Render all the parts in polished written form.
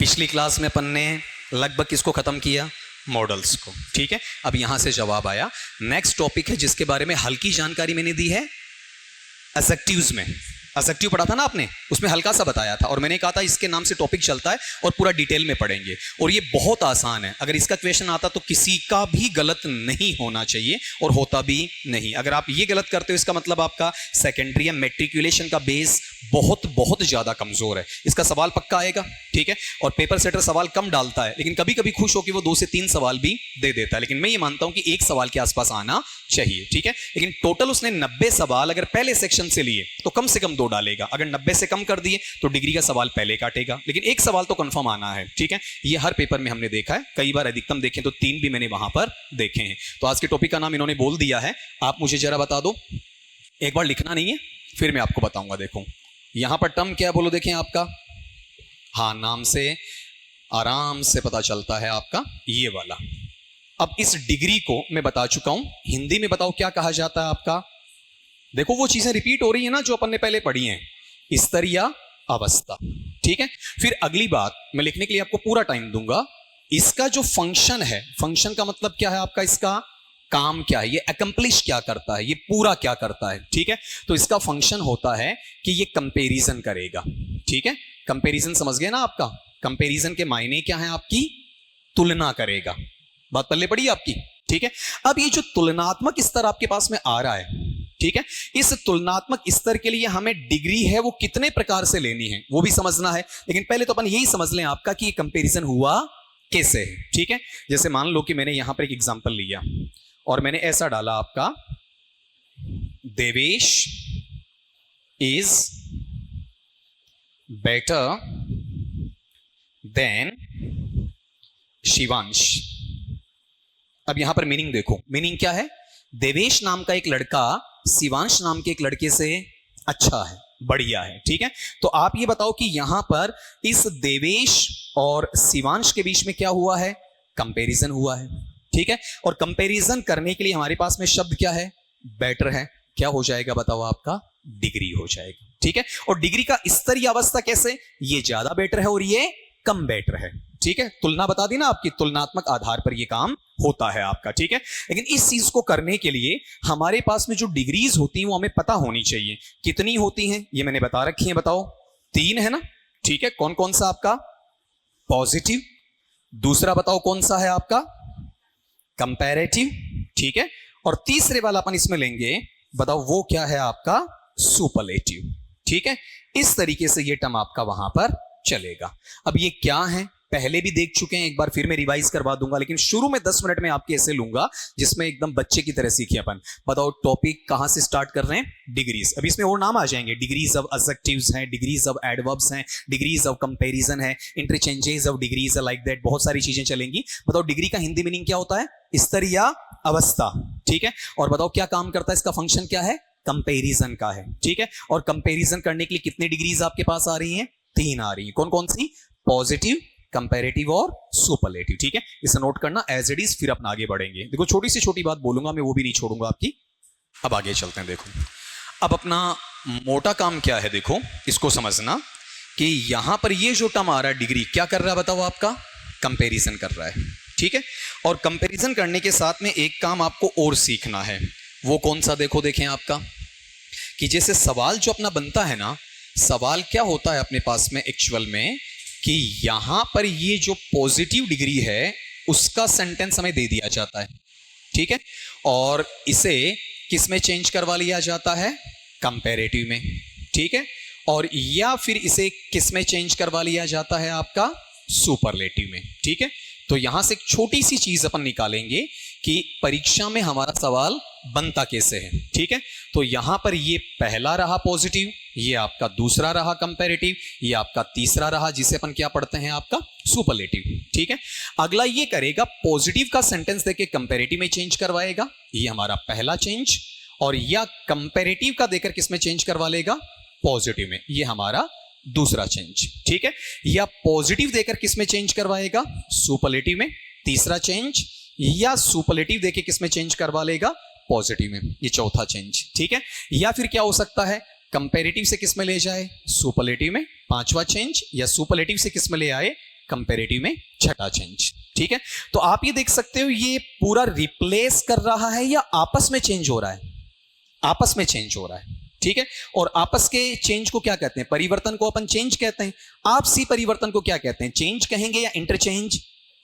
पिछली क्लास में अपन ने लगभग किसको खत्म किया? मॉडल्स को। ठीक है, अब यहां से जवाब आया। नेक्स्ट टॉपिक है जिसके बारे में हल्की जानकारी मैंने दी है, एडजेक्टिव्स में। एडजेक्टिव पढ़ा था ना आपने, उसमें हल्का सा बताया था और मैंने कहा था इसके नाम से टॉपिक चलता है और पूरा डिटेल में पढ़ेंगे। और ये बहुत आसान है, अगर इसका क्वेश्चन आता तो किसी का भी गलत नहीं होना चाहिए और होता भी नहीं। अगर आप ये गलत करते हो इसका मतलब आपका सेकेंडरी या मैट्रिकुलेशन का बेस बहुत बहुत ज्यादा कमजोर है। इसका सवाल पक्का आएगा, ठीक है। और पेपर सेटर सवाल कम डालता है, लेकिन कभी कभी खुश होकर वो 2 से 3 सवाल भी दे देता है, लेकिन मैं ये मानता हूं कि 1 सवाल के आसपास आना चाहिए, ठीक है। लेकिन टोटल उसने 90 सवाल अगर पहले सेक्शन से लिए तो कम से कम 2 डालेगा। अगर 90 से कम कर दिए तो डिग्री का सवाल पहले काटेगा, लेकिन 1 सवाल तो कंफर्म आना है, ठीक है। ये हर पेपर में हमने देखा है, कई बार अधिकतम देखें तो 3 भी मैंने वहां पर देखे हैं। तो आज के टॉपिक का नाम इन्होंने बोल दिया है, आप मुझे जरा बता दो। एक बार लिखना नहीं है, फिर मैं आपको बताऊंगा। देखो यहां पर टर्म क्या बोलो, देखें आपका, हाँ, नाम से आराम से पता चलता है आपका ये वाला। अब इस डिग्री को मैं बता चुका हूं, हिंदी में बताओ क्या कहा जाता है आपका। देखो वो चीजें रिपीट हो रही है ना जो अपन ने पहले पढ़ी हैं, स्तर या अवस्था, ठीक है। फिर अगली बात मैं लिखने के लिए आपको पूरा टाइम दूंगा। इसका जो फंक्शन है, फंक्शन का मतलब क्या है आपका, इसका काम क्या है, ये अकम्प्लिश क्या करता है, ये पूरा क्या करता है, ठीक है। तो इसका फंक्शन होता है कि ये कंपैरिजन करेगा, ठीक है। कंपैरिजन समझ गए ना आपका, कंपैरिजन के मायने क्या है आपकी, तुलना करेगा। बात पल्ले पड़ी आपकी, ठीक है। अब ये जो तुलनात्मक स्तर आपके पास में आ रहा है, ठीक है, इस तुलनात्मक स्तर के लिए हमें डिग्री है वो कितने प्रकार से लेनी है वो भी समझना है। लेकिन पहले तो अपन यही समझ लें आपका कि ये कंपैरिजन हुआ कैसे है, ठीक है। जैसे मान लो कि मैंने यहां पर एक एग्जांपल लिया और मैंने ऐसा डाला आपका, Devesh is better than Shivansh. अब यहां पर मीनिंग देखो, मीनिंग क्या है, देवेश नाम का एक लड़का शिवांश नाम के एक लड़के से अच्छा है, बढ़िया है, ठीक है। तो आप ये बताओ कि यहां पर इस देवेश और शिवांश के बीच में क्या हुआ है, कंपैरिजन हुआ है, ठीक है। और कंपैरिजन करने के लिए हमारे पास में शब्द क्या है, बेटर है। क्या हो जाएगा बताओ आपका, डिग्री हो जाएगा, ठीक है। और डिग्री का स्तर या अवस्था कैसे, ये ज्यादा बेटर है और ये कम बेटर है, ठीक है। तुलना बता दी ना आपकी, तुलनात्मक आधार पर ये काम होता है आपका, ठीक है। लेकिन इस चीज को करने के लिए हमारे पास में जो डिग्रीज होती हैं वो हमें पता होनी चाहिए। कितनी होती हैं ये मैंने बता रखी है, बताओ 3 है ना, ठीक है। कौन कौन सा आपका, पॉजिटिव, दूसरा बताओ कौन सा है आपका, कंपैरेटिव, ठीक है। और तीसरे वाला अपन इसमें लेंगे, बताओ वो क्या है आपका, सुपरलेटिव, ठीक है। इस तरीके से ये टर्म आपका वहां पर चलेगा। अब ये क्या है पहले भी देख चुके हैं, एक बार फिर मैं रिवाइज करवा दूंगा, लेकिन शुरू में 10 मिनट में आपके ऐसे लूंगा जिसमें एकदम बच्चे की तरह सीखे अपन। बताओ टॉपिक कहां से स्टार्ट कर रहे हैं, डिग्रीज। अब इसमें और नाम आ जाएंगे, डिग्रीज ऑफ एडजेक्टिव्स हैं, डिग्रीज ऑफ एडवर्ब्स हैं, डिग्रीज ऑफ कंपैरिजन है, interchanges of degrees like that, बहुत सारी चीजें चलेंगी। बताओ डिग्री का हिंदी मीनिंग क्या होता है, स्तर या अवस्था, ठीक है। और बताओ क्या काम करता है, इसका फंक्शन क्या है, कंपैरिजन का है, ठीक है। और कंपैरिजन करने के लिए कितनी डिग्रीज आपके पास आ रही हैं, 3 आ रही हैं। कौन कौन सी, पॉजिटिव, कंपैरेटिव और सुपरलेटिव, ठीक है। इसे नोट करना एज इट इज, फिर अपन आगे बढ़ेंगे। देखो छोटी सी छोटी बात बोलूंगा मैं, वो भी नहीं छोड़ूंगा आपकी। अब आगे चलते हैं। देखो अब अपना मोटा काम क्या है, देखो इसको समझना कि यहां पर ये जो टर्म आ रहा है डिग्री, क्या कर रहा है बताओ आपका, कंपैरिजन कर रहा है, ठीक है। और कंपैरिजन करने के साथ में एक काम आपको और सीखना है, वो कौन सा, देखो देखें आपका, कि जैसे सवाल जो अपना बनता है ना, सवाल क्या होता है अपने पास में एक्चुअल में, कि यहां पर ये जो पॉजिटिव डिग्री है उसका सेंटेंस हमें दे दिया जाता है, ठीक है। और इसे किस में चेंज करवा लिया जाता है, कंपैरेटिव में, ठीक है। और या फिर इसे किस में चेंज करवा लिया जाता है आपका, सुपरलेटिव में, ठीक है। तो यहां से एक छोटी सी चीज अपन निकालेंगे कि परीक्षा में हमारा सवाल बनता कैसे है, ठीक है। तो यहां पर ये पहला रहा पॉजिटिव, ये आपका दूसरा रहा कंपैरेटिव, ये आपका तीसरा रहा जिसे अपन क्या पढ़ते हैं आपका, सुपरलेटिव, ठीक है। अगला ये करेगा, पॉजिटिव का सेंटेंस देके कंपैरेटिव में चेंज करवाएगा, ये हमारा पहला चेंज। और या कंपैरेटिव का देकर किस में चेंज करवा लेगा, पॉजिटिव में, ये हमारा दूसरा चेंज, ठीक है। या पॉजिटिव देकर किस में चेंज करवाएगा, सुपरलेटिव में, तीसरा चेंज। या सुपरलेटिव देके किस में चेंज करवा लेगा, पॉजिटिव में, ये चौथा चेंज, ठीक है। या फिर क्या हो सकता है, कंपैरेटिव से किस में ले जाए, सुपरलेटिव में, 5वां चेंज। या सुपरलेटिव से किस में ले आए, कंपैरेटिव में छठा चेंज। ठीक है, तो आप ये देख सकते हो ये पूरा रिप्लेस कर रहा है या आपस में चेंज हो रहा है? आपस में चेंज हो रहा है। ठीक है, और आपस के चेंज को क्या कहते हैं? परिवर्तन को अपन चेंज कहते हैं। आपसी परिवर्तन को क्या कहते हैं? चेंज कहेंगे या इंटरचेंज?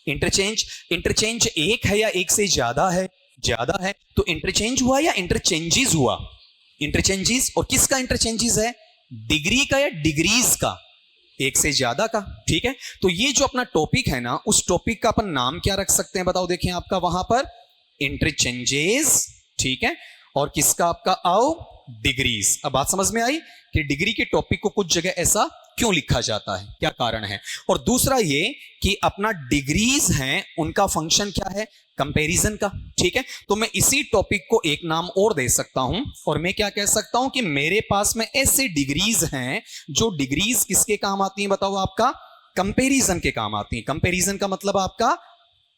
इंटरचेंज। इंटरचेंज एक है या एक से ज्यादा है? ज्यादा है, तो इंटरचेंज हुआ या इंटरचेंजेस हुआ? इंटरचेंजेस। और किसका इंटरचेंजेस है? डिग्री का या डिग्रीज का? एक से ज्यादा का। ठीक है, तो ये जो अपना टॉपिक है ना, उस टॉपिक का अपन नाम क्या रख सकते हैं बताओ? देखिए आपका वहां पर इंटरचेंजेस। ठीक है, और किसका आपका आओ? डिग्रीज। अब बात समझ में आई कि डिग्री के टॉपिक को कुछ जगह ऐसा क्यों लिखा जाता है, क्या कारण है। और दूसरा ये कि अपना डिग्रीज हैं उनका फंक्शन क्या है? कंपैरिजन का। ठीक है, तो मैं इसी टॉपिक को एक नाम और दे सकता हूं, और मैं क्या कह सकता हूं कि मेरे पास में ऐसे डिग्रीज हैं जो डिग्रीज किसके काम आती हैं बताओ? आपका कंपैरिजन के काम आती हैं। कंपैरिजन का मतलब आपका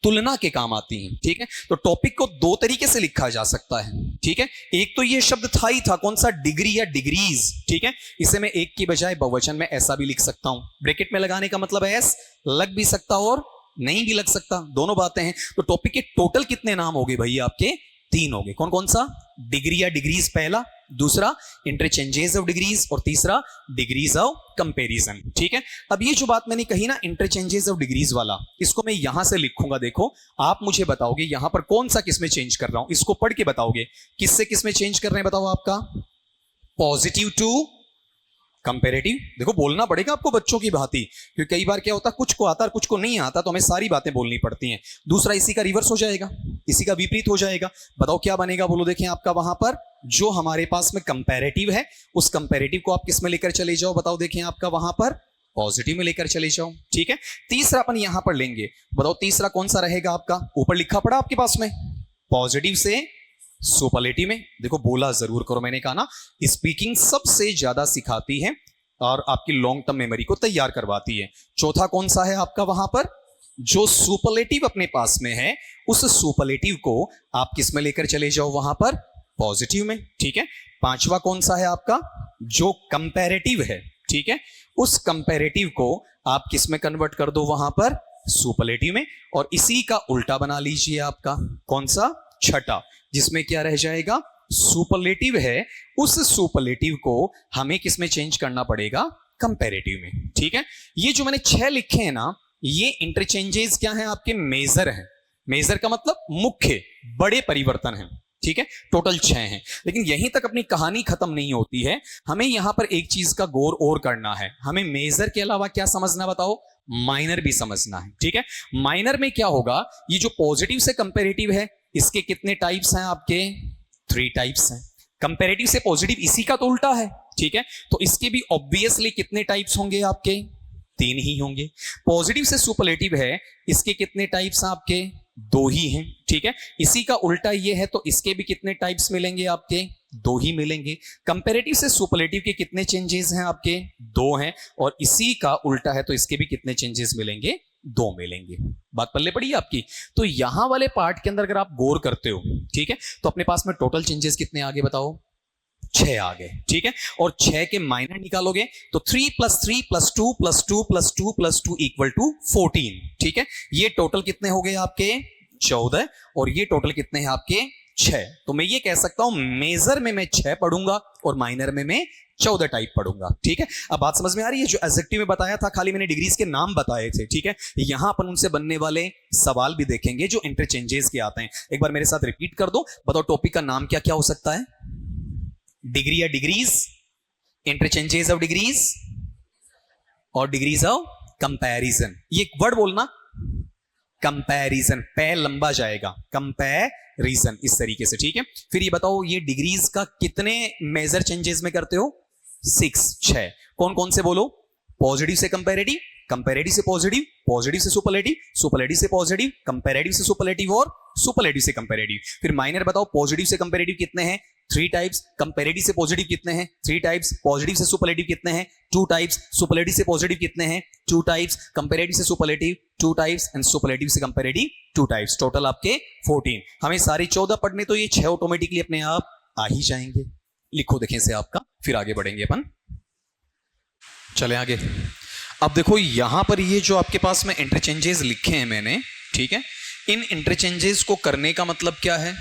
तुलना के काम आती हैं। ठीक है, तो टॉपिक को दो तरीके से लिखा जा सकता है। ठीक है, एक तो ये शब्द था ही था, कौन सा? डिग्री या डिग्रीज। ठीक है, इसे मैं एक की बजाय बहुवचन में ऐसा भी लिख सकता हूं। ब्रैकेट में लगाने का मतलब एस लग भी सकता और नहीं भी लग सकता, दोनों बातें हैं। तो टॉपिक के टोटल कितने नाम हो गए भैया आपके? 3 हो गए। कौन कौन सा? डिग्री या डिग्रीज पहला, दूसरा इंटरचेंजेस ऑफ डिग्रीज, और तीसरा डिग्रीज ऑफ कंपैरिजन। ठीक है, अब ये जो बात मैंने कही ना इंटरचेंजेस ऑफ डिग्रीज वाला, इसको मैं यहां से लिखूंगा। देखो आप मुझे बताओगे यहां पर कौन सा किसमें चेंज कर रहा हूं, इसको पढ़ के बताओगे किससे किसमें चेंज कर रहे हैं बताओ? आपका पॉजिटिव टू कंपैरेटिव। देखो बोलना पड़ेगा आपको बच्चों की भांति, क्योंकि कई बार क्या होता है कुछ को आता है कुछ को नहीं आता, तो हमें सारी बातें बोलनी पड़ती हैं। दूसरा इसी का रिवर्स हो जाएगा, इसी का विपरीत हो जाएगा। बताओ क्या बनेगा? बोलो। देखें आपका वहां पर जो हमारे पास में कंपैरेटिव है, उस कंपैरेटिव को आप किस में लेकर चले जाओ? बताओ। देखें आपका वहां पर पॉजिटिव में लेकर चले जाओ। ठीक है, तीसरा अपन यहां पर लेंगे। बताओ तीसरा कौन सा रहेगा आपका? ऊपर लिखा पड़ा आपके पास में, पॉजिटिव से सुपरलेटिव में। देखो बोला जरूर करो, मैंने कहा ना स्पीकिंग सबसे ज्यादा सिखाती है और आपकी लॉन्ग टर्म मेमोरी को तैयार करवाती है। चौथा कौन सा है आपका वहां पर? जो सुपरलेटिव अपने पास में है, उस सुपरलेटिव को आप किस में लेकर चले जाओ? वहां पर पॉजिटिव में। ठीक है, पांचवा कौन सा है आपका? जो कंपैरेटिव है। ठीक है, उस कंपैरेटिव को आप किस में कन्वर्ट कर दो? वहां पर सुपरलेटिव में। और इसी का उल्टा बना लीजिए आपका कौन सा? छठा, जिसमें क्या रह जाएगा? सुपरलेटिव है, उस सुपरलेटिव को हमें किस में चेंज करना पड़ेगा? कंपैरेटिव में। ठीक है, ये जो मैंने 6 लिखे हैं ना, ये इंटरचेंजेस क्या हैं आपके? मेजर हैं। मेजर का मतलब मुख्य बड़े परिवर्तन हैं। ठीक है, टोटल 6 हैं। लेकिन यहीं तक अपनी कहानी खत्म नहीं होती है, हमें यहां पर एक चीज का गौर और करना है। हमें मेजर के अलावा क्या समझना बताओ? माइनर भी समझना है। ठीक है, माइनर में क्या होगा? ये जो पॉजिटिव से कंपैरेटिव है, इसके कितने टाइप्स हैं आपके? 3 टाइप्स हैं। कंपैरेटिव से पॉजिटिव इसी का तो उल्टा है। ठीक है, तो इसके भी ऑब्वियसली कितने टाइप्स होंगे आपके? 3 ही होंगे। पॉजिटिव से सुपरलेटिव है, इसके कितने टाइप्स हैं आपके? 2 ही हैं। ठीक है, इसी का उल्टा ये है, तो इसके भी कितने टाइप्स मिलेंगे आपके? 2 ही मिलेंगे। कंपैरेटिव से सुपरलेटिव के कितने चेंजेस हैं आपके? 2 हैं। और इसी का उल्टा है, तो इसके भी कितने चेंजेस मिलेंगे? 2 मिलेंगे। बात पल्ले पड़ी आपकी? तो यहां वाले पार्ट के अंदर अगर आप गौर करते हो, ठीक है, तो अपने पास में टोटल चेंजेस कितने आगे बताओ? 6 आ गए। ठीक है, और 6 के माइनर निकालोगे तो 3 + 3 + 2 + 2 + 2 + 2 = 14। ठीक है, ये टोटल कितने हो गए आपके? 14। और ये टोटल कितने हैं आपके? 6। तो मैं ये कह सकता हूं मेजर में मैं 6 पढ़ूंगा और माइनर में मैं 14 टाइप पढ़ूंगा। ठीक है, अब बात समझ में आ रही है? जो एडजेक्टिव में बताया था खाली मैंने डिग्रीज के नाम बताए थे। ठीक है, यहां अपन उनसे बनने वाले सवाल भी देखेंगे जो इंटरचेंजेस के आते हैं। एक बार मेरे साथ रिपीट कर दो। बताओ टॉपिक का नाम क्या क्या हो सकता है? डिग्री या डिग्रीज, इंटरचेंजेस ऑफ डिग्रीज, और डिग्रीज ऑफ कंपैरिजन। ये वर्ड बोलना, कंपैरिजन, पै लंबा जाएगा, कंपैरिजन, इस तरीके से। ठीक है, फिर ये बताओ ये डिग्रीज का कितने मेजर चेंजेस में करते हो? 6। कौन कौन से बोलो? पॉजिटिव से कंपैरेटिव, कंपैरेटिव से पॉजिटिव, पॉजिटिव से सुपरलेटिव, सुपरलेटिव से पॉजिटिव, कंपैरेटिव से सुपरलेटिव और सुपरलेटिव से कंपैरेटिव। फिर माइनर बताओ पॉजिटिव से कंपैरेटिव कितने हैं? 3 टाइप्स। कंपैरेटिव से पॉजिटिव कितने हैं? 3 टाइप्स। पॉजिटिव से सुपरलेटिव कितने हैं? 2 टाइप्स। सुपरलेटिव से पॉजिटिव कितने हैं? 2 टाइप्स। कंपैरेटिव से सुपरलेटिव 2 टाइप्स एंड सुपरलेटिव से कंपैरेटिव 2 टाइप्स। टोटल आपके 14। हमें सारे 14 पढ़ने, तो ये 6 ऑटोमेटिकली अपने आप आ ही जाएंगे। लिखो देखें से आपका, फिर आगे बढ़ेंगे अपन। चले आगे। अब देखो यहां पर ये जो आपके पास में इंटरचेंजेस लिखे हैं मैंने, ठीक है, इन इंटरचेंजेस को करने का मतलब क्या है,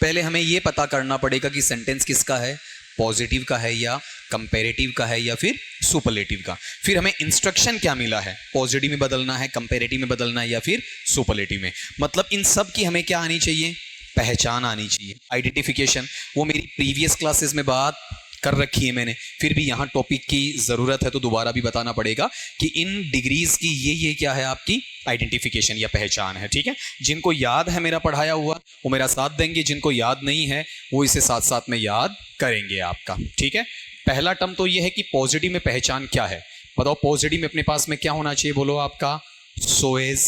पहले हमें ये पता करना पड़ेगा कि सेंटेंस किसका है, पॉजिटिव का है या कंपैरेटिव का है या फिर सुपरलेटिव का। फिर हमें इंस्ट्रक्शन क्या मिला है, पॉजिटिव में बदलना है, कंपैरेटिव में बदलना है या फिर सुपरलेटिव में। मतलब इन सब की हमें क्या आनी चाहिए, पहचान आनी चाहिए, आइडेंटिफिकेशन। वो मेरी प्रीवियस क्लासेस में बात कर रखी है मैंने, फिर भी यहाँ टॉपिक की ज़रूरत है तो दोबारा भी बताना पड़ेगा कि इन डिग्रीज की ये क्या है, आपकी आइडेंटिफिकेशन या पहचान है। ठीक है, जिनको याद है मेरा पढ़ाया हुआ वो मेरा साथ देंगे, जिनको याद नहीं है वो इसे साथ साथ में याद करेंगे आपका। ठीक है, पहला टर्म तो ये है कि पॉजिटिव में पहचान क्या है, बताओ पॉजिटिव में अपने पास में क्या होना चाहिए, बोलो आपका सो एज।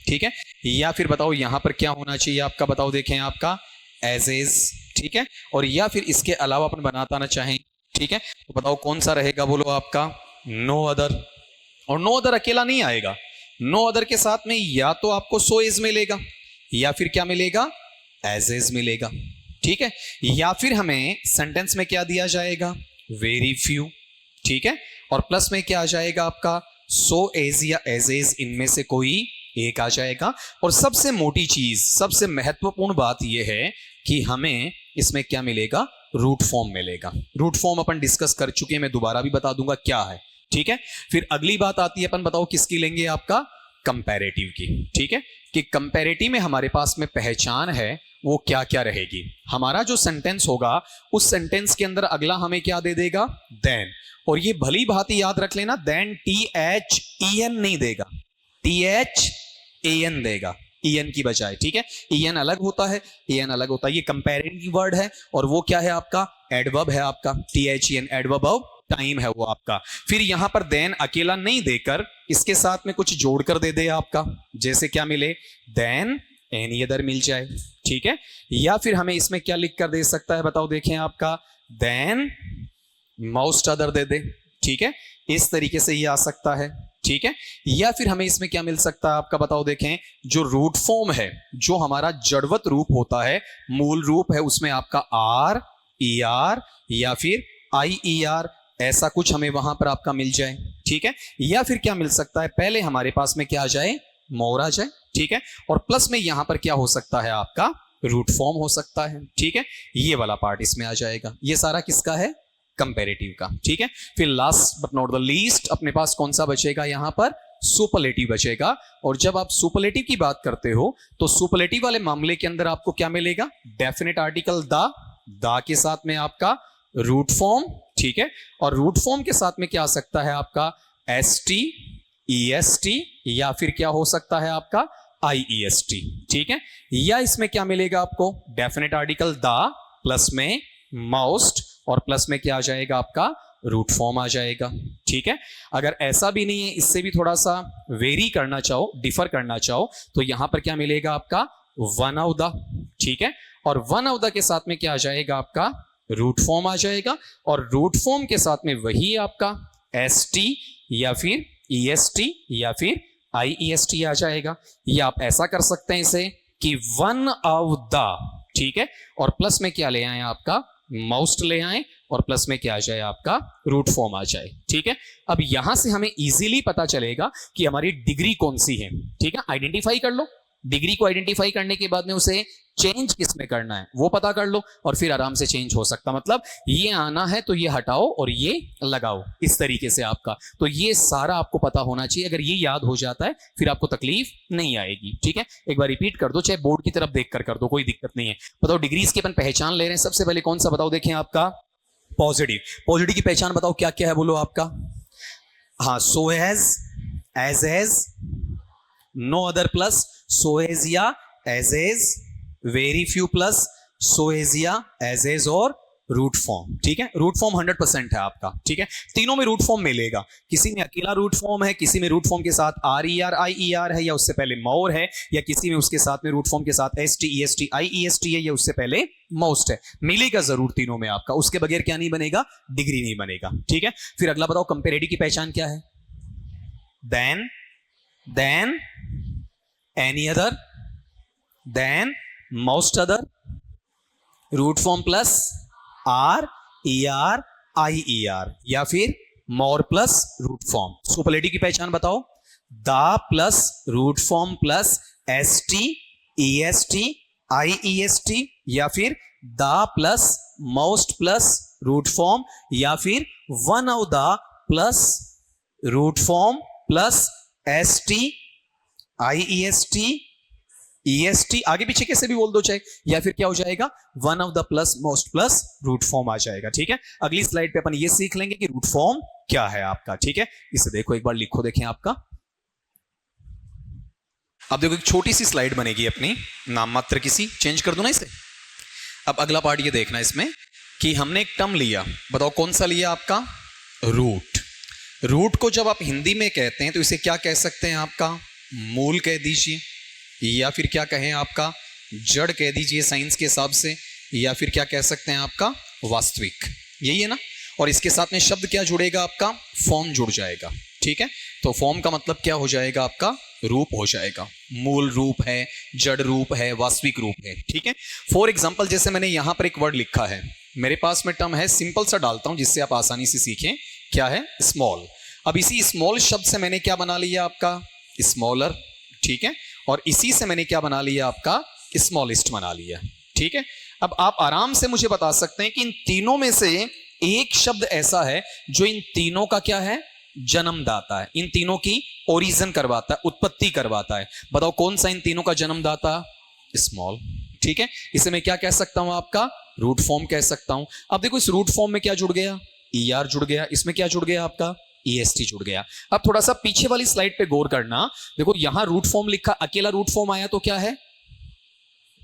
ठीक है, या फिर बताओ यहां पर क्या होना चाहिए आपका, बताओ देखें आपका एज एज। ठीक है, और या फिर इसके अलावा अपन बनाता ना चाहें, ठीक है, तो बताओ कौन सा रहेगा, बोलो आपका नो अदर। और नो अदर अकेला नहीं आएगा, नो अदर के साथ में या तो आपको सो एज मिलेगा या फिर क्या मिलेगा, एज एज मिलेगा। ठीक है, या फिर हमें सेंटेंस में क्या दिया जाएगा, वेरी फ्यू। ठीक है, और प्लस में क्या आ जाएगा आपका सो एज या एज एज, इनमें से कोई एक आ जाएगा। और सबसे मोटी चीज, सबसे महत्वपूर्ण बात यह है कि हमें इसमें क्या मिलेगा, रूट फॉर्म मिलेगा। रूट फॉर्म अपन डिस्कस कर चुके हैं, मैं दोबारा भी बता दूंगा क्या है। ठीक है, फिर अगली बात आती है अपन बताओ किसकी लेंगे, आपका कंपैरेटिव की। ठीक है, कि कंपैरेटिव में हमारे पास में पहचान है वो क्या क्या रहेगी। हमारा जो सेंटेंस होगा उस सेंटेंस के अंदर अगला हमें क्या दे देगा, देन। और ये भली भांति याद रख लेना, देन THEN नहीं देगा, THAN देगा, EN की बजाय। ठीक है, EN अलग होता है, EN अलग होता है, ये कंपैरेटिव वर्ड है और वो क्या है आपका, एडवर्ब है आपका, THEN एडवर्ब ऑफ टाइम है वो आपका। फिर यहां पर देन अकेला नहीं देकर इसके साथ में कुछ जोड़कर दे दे आपका, जैसे क्या मिले, देन एनी अदर मिल जाए। ठीक है, या फिर हमें इसमें क्या लिख कर दे सकता है, बताओ देखें आपका देन मोस्ट अदर दे दे। ठीक है, इस तरीके से ये आ सकता है। ठीक है, या फिर हमें इसमें क्या मिल सकता है आपका, बताओ देखें, जो रूट फॉर्म है, जो हमारा जड़वत रूप होता है, मूल रूप है, उसमें आपका आर ई आर या फिर IER, ऐसा कुछ हमें वहां पर आपका मिल जाए। ठीक है, या फिर क्या मिल सकता है, पहले हमारे पास में क्या आ जाए, मोर आ जाए। ठीक है, और प्लस में यहां पर क्या हो सकता है आपका, रूट फॉर्म हो सकता है। ठीक है, ये वाला पार्ट इसमें आ जाएगा। ये सारा किसका है, कंपैरेटिव का। ठीक है, फिर last but not the least अपने पास कौन सा बचेगा, यहां पर सुपरलेटिव बचेगा। और जब आप सुपरलेटिव की बात करते हो तो सुपरलेटिव वाले मामले के अंदर आपको क्या मिलेगा, डेफिनेट आर्टिकल द के साथ में आपका रूट फॉर्म। ठीक है, और रूट फॉर्म के साथ में क्या आ सकता है आपका ST EST या फिर क्या हो सकता है आपका IEST। ठीक है, या इसमें क्या मिलेगा आपको, डेफिनेट आर्टिकल द प्लस में मोस्ट और प्लस में क्या आ जाएगा आपका रूट फॉर्म आ जाएगा। ठीक है, अगर ऐसा भी नहीं है, इससे भी थोड़ा सा वेरी करना चाहो, डिफर करना चाहो, तो यहां पर क्या मिलेगा आपका वन ऑफ द। ठीक है, और वन ऑफ द के साथ में क्या आ जाएगा आपका रूट फॉर्म आ जाएगा, और रूट फॉर्म के साथ में वही आपका ST या फिर EST या फिर IEST आ जाएगा। या आप ऐसा कर सकते हैं इसे कि वन ऑफ द, ठीक है, और प्लस में क्या ले आए आपका मोस्ट ले आए, और प्लस में क्या आ जाए आपका रूट फॉर्म आ जाए। ठीक है, अब यहां से हमें इजीली पता चलेगा कि हमारी डिग्री कौन सी है। ठीक है, आइडेंटिफाई कर लो, डिग्री को आइडेंटिफाई करने के बाद में उसे चेंज किस में करना है वो पता कर लो, और फिर आराम से चेंज हो सकता। मतलब ये आना है तो ये हटाओ और ये लगाओ, इस तरीके से आपका। तो ये सारा आपको पता होना चाहिए, अगर ये याद हो जाता है फिर आपको तकलीफ नहीं आएगी। ठीक है, एक बार रिपीट कर दो, चाहे बोर्ड की तरफ देख कर दो, कोई दिक्कत नहीं है। बताओ डिग्रीज की अपन पहचान ले रहे हैं, सबसे पहले कौन सा बताओ देखें आपका पॉजिटिव। पॉजिटिव की पहचान बताओ क्या क्या है, बोलो आपका, हाँ so as as, no other plus so as या as as, very few plus so as या एज एज, और रूट फॉर्म। ठीक है, रूट फॉर्म 100% है आपका। ठीक है, तीनों में रूट फॉर्म मिलेगा, किसी में अकेला रूट फॉर्म है, किसी में रूट फॉर्म के साथ RER IER है या उससे पहले मोर है, या किसी में उसके साथ में रूट फॉर्म के साथ ST EST IEST है या उससे पहले मोस्ट है। मिलेगा जरूर तीनों में आपका, उसके बगैर क्या नहीं बनेगा, डिग्री नहीं बनेगा। ठीक है, फिर अगला बताओ कंपैरेटिव की पहचान क्या है, than any other, than most other, root form plus RER IER, या फिर more plus root form. Superlative की पहचान बताओ। The plus root form plus ST, EST, IEST, या फिर the plus most plus root form, या फिर one of the plus root form plus ST, IEST, EST, आगे पीछे कैसे भी बोल दो चाहे, या फिर क्या हो जाएगा one of the plus most plus root form आ जाएगा। ठीक है, अगली स्लाइड पे अपन ये सीख लेंगे कि रूट फॉर्म क्या है आपका। ठीक है, इसे देखो एक बार, लिखो, देखें आपका। अब देखो एक छोटी सी स्लाइड बनेगी अपनी, नाम मात्र किसी, चेंज कर दो ना इसे। अब अगला पार्ट ये देखना इसमें कि हमने एक टर्म लिया, बताओ कौन सा लिया आपका, रूट। रूट को जब आप हिंदी में कहते हैं तो इसे क्या कह सकते हैं आपका, मूल कह दीजिए, या फिर क्या कहें आपका जड़ कह दीजिए साइंस के हिसाब से, या फिर क्या कह सकते हैं आपका वास्तविक, यही है ना। और इसके साथ में शब्द क्या जुड़ेगा आपका, फॉर्म जुड़ जाएगा। ठीक है, तो फॉर्म का मतलब क्या हो जाएगा आपका, रूप हो जाएगा। मूल रूप है, जड़ रूप है, वास्तविक रूप है। ठीक है, फॉर एग्जाम्पल जैसे मैंने यहां पर एक वर्ड लिखा है, मेरे पास में टर्म है, सिंपल सा डालता हूं जिससे आप आसानी से सीखें, क्या है, स्मॉल। अब इसी स्मॉल शब्द से मैंने क्या बना लिया आपका, स्मॉलर। ठीक है, और इसी से मैंने क्या बना लिया आपका, स्मॉलेस्ट बना लिया। ठीक है, अब आप आराम से मुझे बता सकते हैं कि इन तीनों में से एक शब्द ऐसा है जो इन तीनों का क्या है, जन्मदाता है, इन तीनों की ओरिजिन करवाता है, उत्पत्ति करवाता है। बताओ कौन सा इन तीनों का जन्मदाता, स्मॉल। ठीक है, इसे मैं क्या कह सकता हूं आपका, रूट फॉर्म कह सकता हूं। अब देखो इस रूट फॉर्म में क्या जुड़ गया, ईआर जुड़ गया, इसमें क्या जुड़ गया आपका, ईएसटी जुड़ गया। अब थोड़ा सा पीछे वाली स्लाइड पे गौर करना, देखो यहां रूट फॉर्म लिखा, अकेला रूट फॉर्म आया तो क्या है,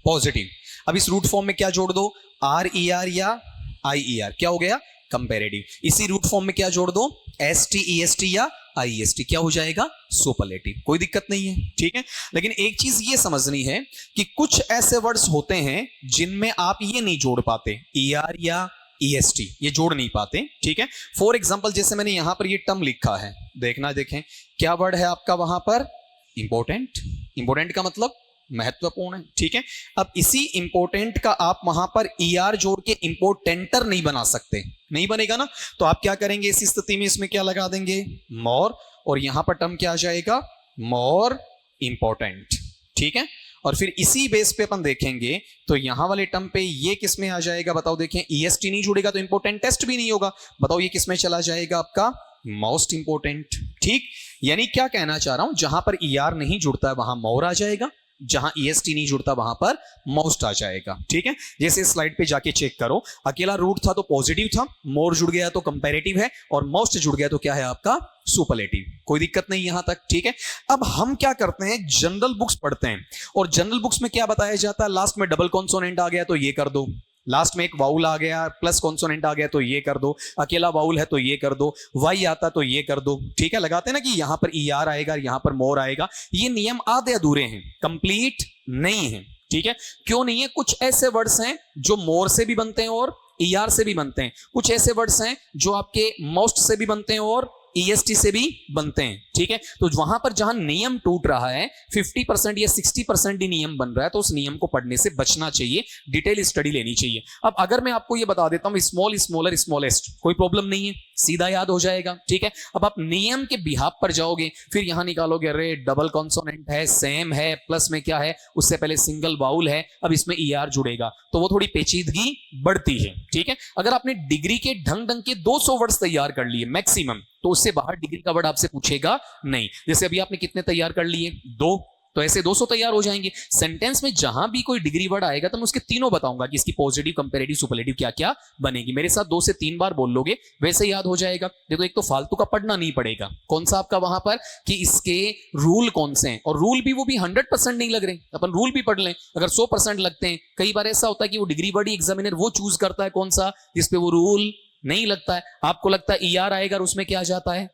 पॉजिटिव। अब इस रूट फॉर्म में क्या जोड़ दो, आर ई आर या आई ई आर, क्या हो गया, कंपैरेटिव। इसी रूट फॉर्म में क्या जोड़ दो, S T E S T या आई एस टी, क्या हो जाएगा, सुपरलेटिव। कोई दिक्कत नहीं है। ठीक है, लेकिन एक चीज ये समझनी है कि कुछ ऐसे वर्ड्स होते हैं जिनमें आप ये नहीं जोड़ पाते, ई आर या ईएसटी, ये जोड़ नहीं पाते। ठीक है, फॉर एग्जांपल जैसे मैंने यहां पर ये टर्म लिखा है, देखना, देखें क्या वर्ड है आपका वहां पर, इंपॉर्टेंट। इंपॉर्टेंट का मतलब महत्वपूर्ण है। ठीक है, अब इसी इंपॉर्टेंट का आप वहां पर ईआर जोड़ के इंपोर्टेंटर नहीं बना सकते, नहीं बनेगा ना। तो आप क्या करेंगे इस स्थिति में, इसमें क्या लगा देंगे, मोर, और यहां पर टर्म क्या आ जाएगा, मोर इंपॉर्टेंट। ठीक है, और फिर इसी बेस पे अपन देखेंगे तो यहां वाले टर्म पे ये किस में आ जाएगा, बताओ, देखें, ईएसटी नहीं जुड़ेगा तो इंपोर्टेंट टेस्ट भी नहीं होगा। बताओ ये किस में चला जाएगा आपका, मोस्ट इंपोर्टेंट। ठीक, यानी क्या कहना चाह रहा हूं, जहां पर ईआर नहीं जुड़ता है वहां मोर आ जाएगा, जहां ईएसटी नहीं जुड़ता वहां पर मोस्ट आ जाएगा। ठीक है, जैसे स्लाइड पे जाके चेक करो, अकेला रूट था तो पॉजिटिव था, मोर जुड़ गया तो कंपैरेटिव है, और मोस्ट जुड़ गया तो क्या है आपका, सुपरलेटिव। कोई दिक्कत नहीं यहां तक। ठीक है, अब हम क्या करते हैं, जनरल बुक्स पढ़ते हैं, और जनरल बुक्स में क्या बताया जाता है, लास्ट में डबल कॉन्सोनेंट आ गया तो ये कर दो, लास्ट में एक वाउल आ गया, प्लस कॉन्सोनेंट आ गया तो ये कर दो, अकेला वाउल है तो ये कर दो, वाई आता तो ये कर दो। ठीक है, लगाते हैं ना कि यहां पर ईआर आएगा, यहां पर मोर आएगा। ये नियम आधे अधूरे हैं, कंप्लीट नहीं है। ठीक है, क्यों नहीं है, कुछ ऐसे वर्ड्स हैं जो मोर से भी बनते हैं और ईआर से भी बनते हैं, कुछ ऐसे वर्ड्स हैं जो आपके मोस्ट से भी बनते हैं और ईएसटी से भी बनते हैं। ठीक है, तो वहां पर जहां नियम टूट रहा है, 50% या 60% ही नियम बन रहा है, तो उस नियम को पढ़ने से बचना चाहिए, डिटेल स्टडी लेनी चाहिए। अब अगर मैं आपको ये बता देता हूं स्मॉल, स्मॉलर, स्मॉलेस्ट, कोई प्रॉब्लम नहीं है, सीधा याद हो जाएगा। ठीक है, अब आप नियम के बिहाफ पर जाओगे, फिर यहां निकालोगे, अरे डबल कॉन्सोनेंट है, सेम है, प्लस में क्या है, उससे पहले सिंगल वाउल है, अब इसमें ईआर जुड़ेगा, तो वो थोड़ी पेचीदगी बढ़ती है। ठीक है, अगर आपने डिग्री के ढंग ढंग के 200 वर्ड्स तैयार कर लिए मैक्सिमम, तो उससे बाहर डिग्री का वर्ड आपसे पूछेगा नहीं। जैसे अभी आपने कितने तैयार कर लिए, 2, तो ऐसे 200 तैयार हो जाएंगे। सेंटेंस में जहां भी कोई डिग्री वर्ड आएगा तो मैं उसके तीनों बताऊंगा कि इसकी पॉजिटिव, कंपैरेटिव, सुपरलेटिव क्या क्या बनेगी। मेरे साथ 2 से 3 बार बोल लोगे, वैसे याद हो जाएगा। देखो एक तो फालतू का पढ़ना नहीं पड़ेगा, कौन सा आपका वहां पर कि इसके रूल कौन से हैं, और रूल भी वो भी 100% नहीं लग रहे, अपन रूल भी पढ़ लें अगर 100% लगते हैं। कई बार ऐसा होता है कि वो डिग्री वर्ड एग्जामिनर वो चूज करता है कौन सा जिसपे वो रूल नहीं लगता है। आपको लगता है ईआर आएगा और उसमें क्या आ जाता है,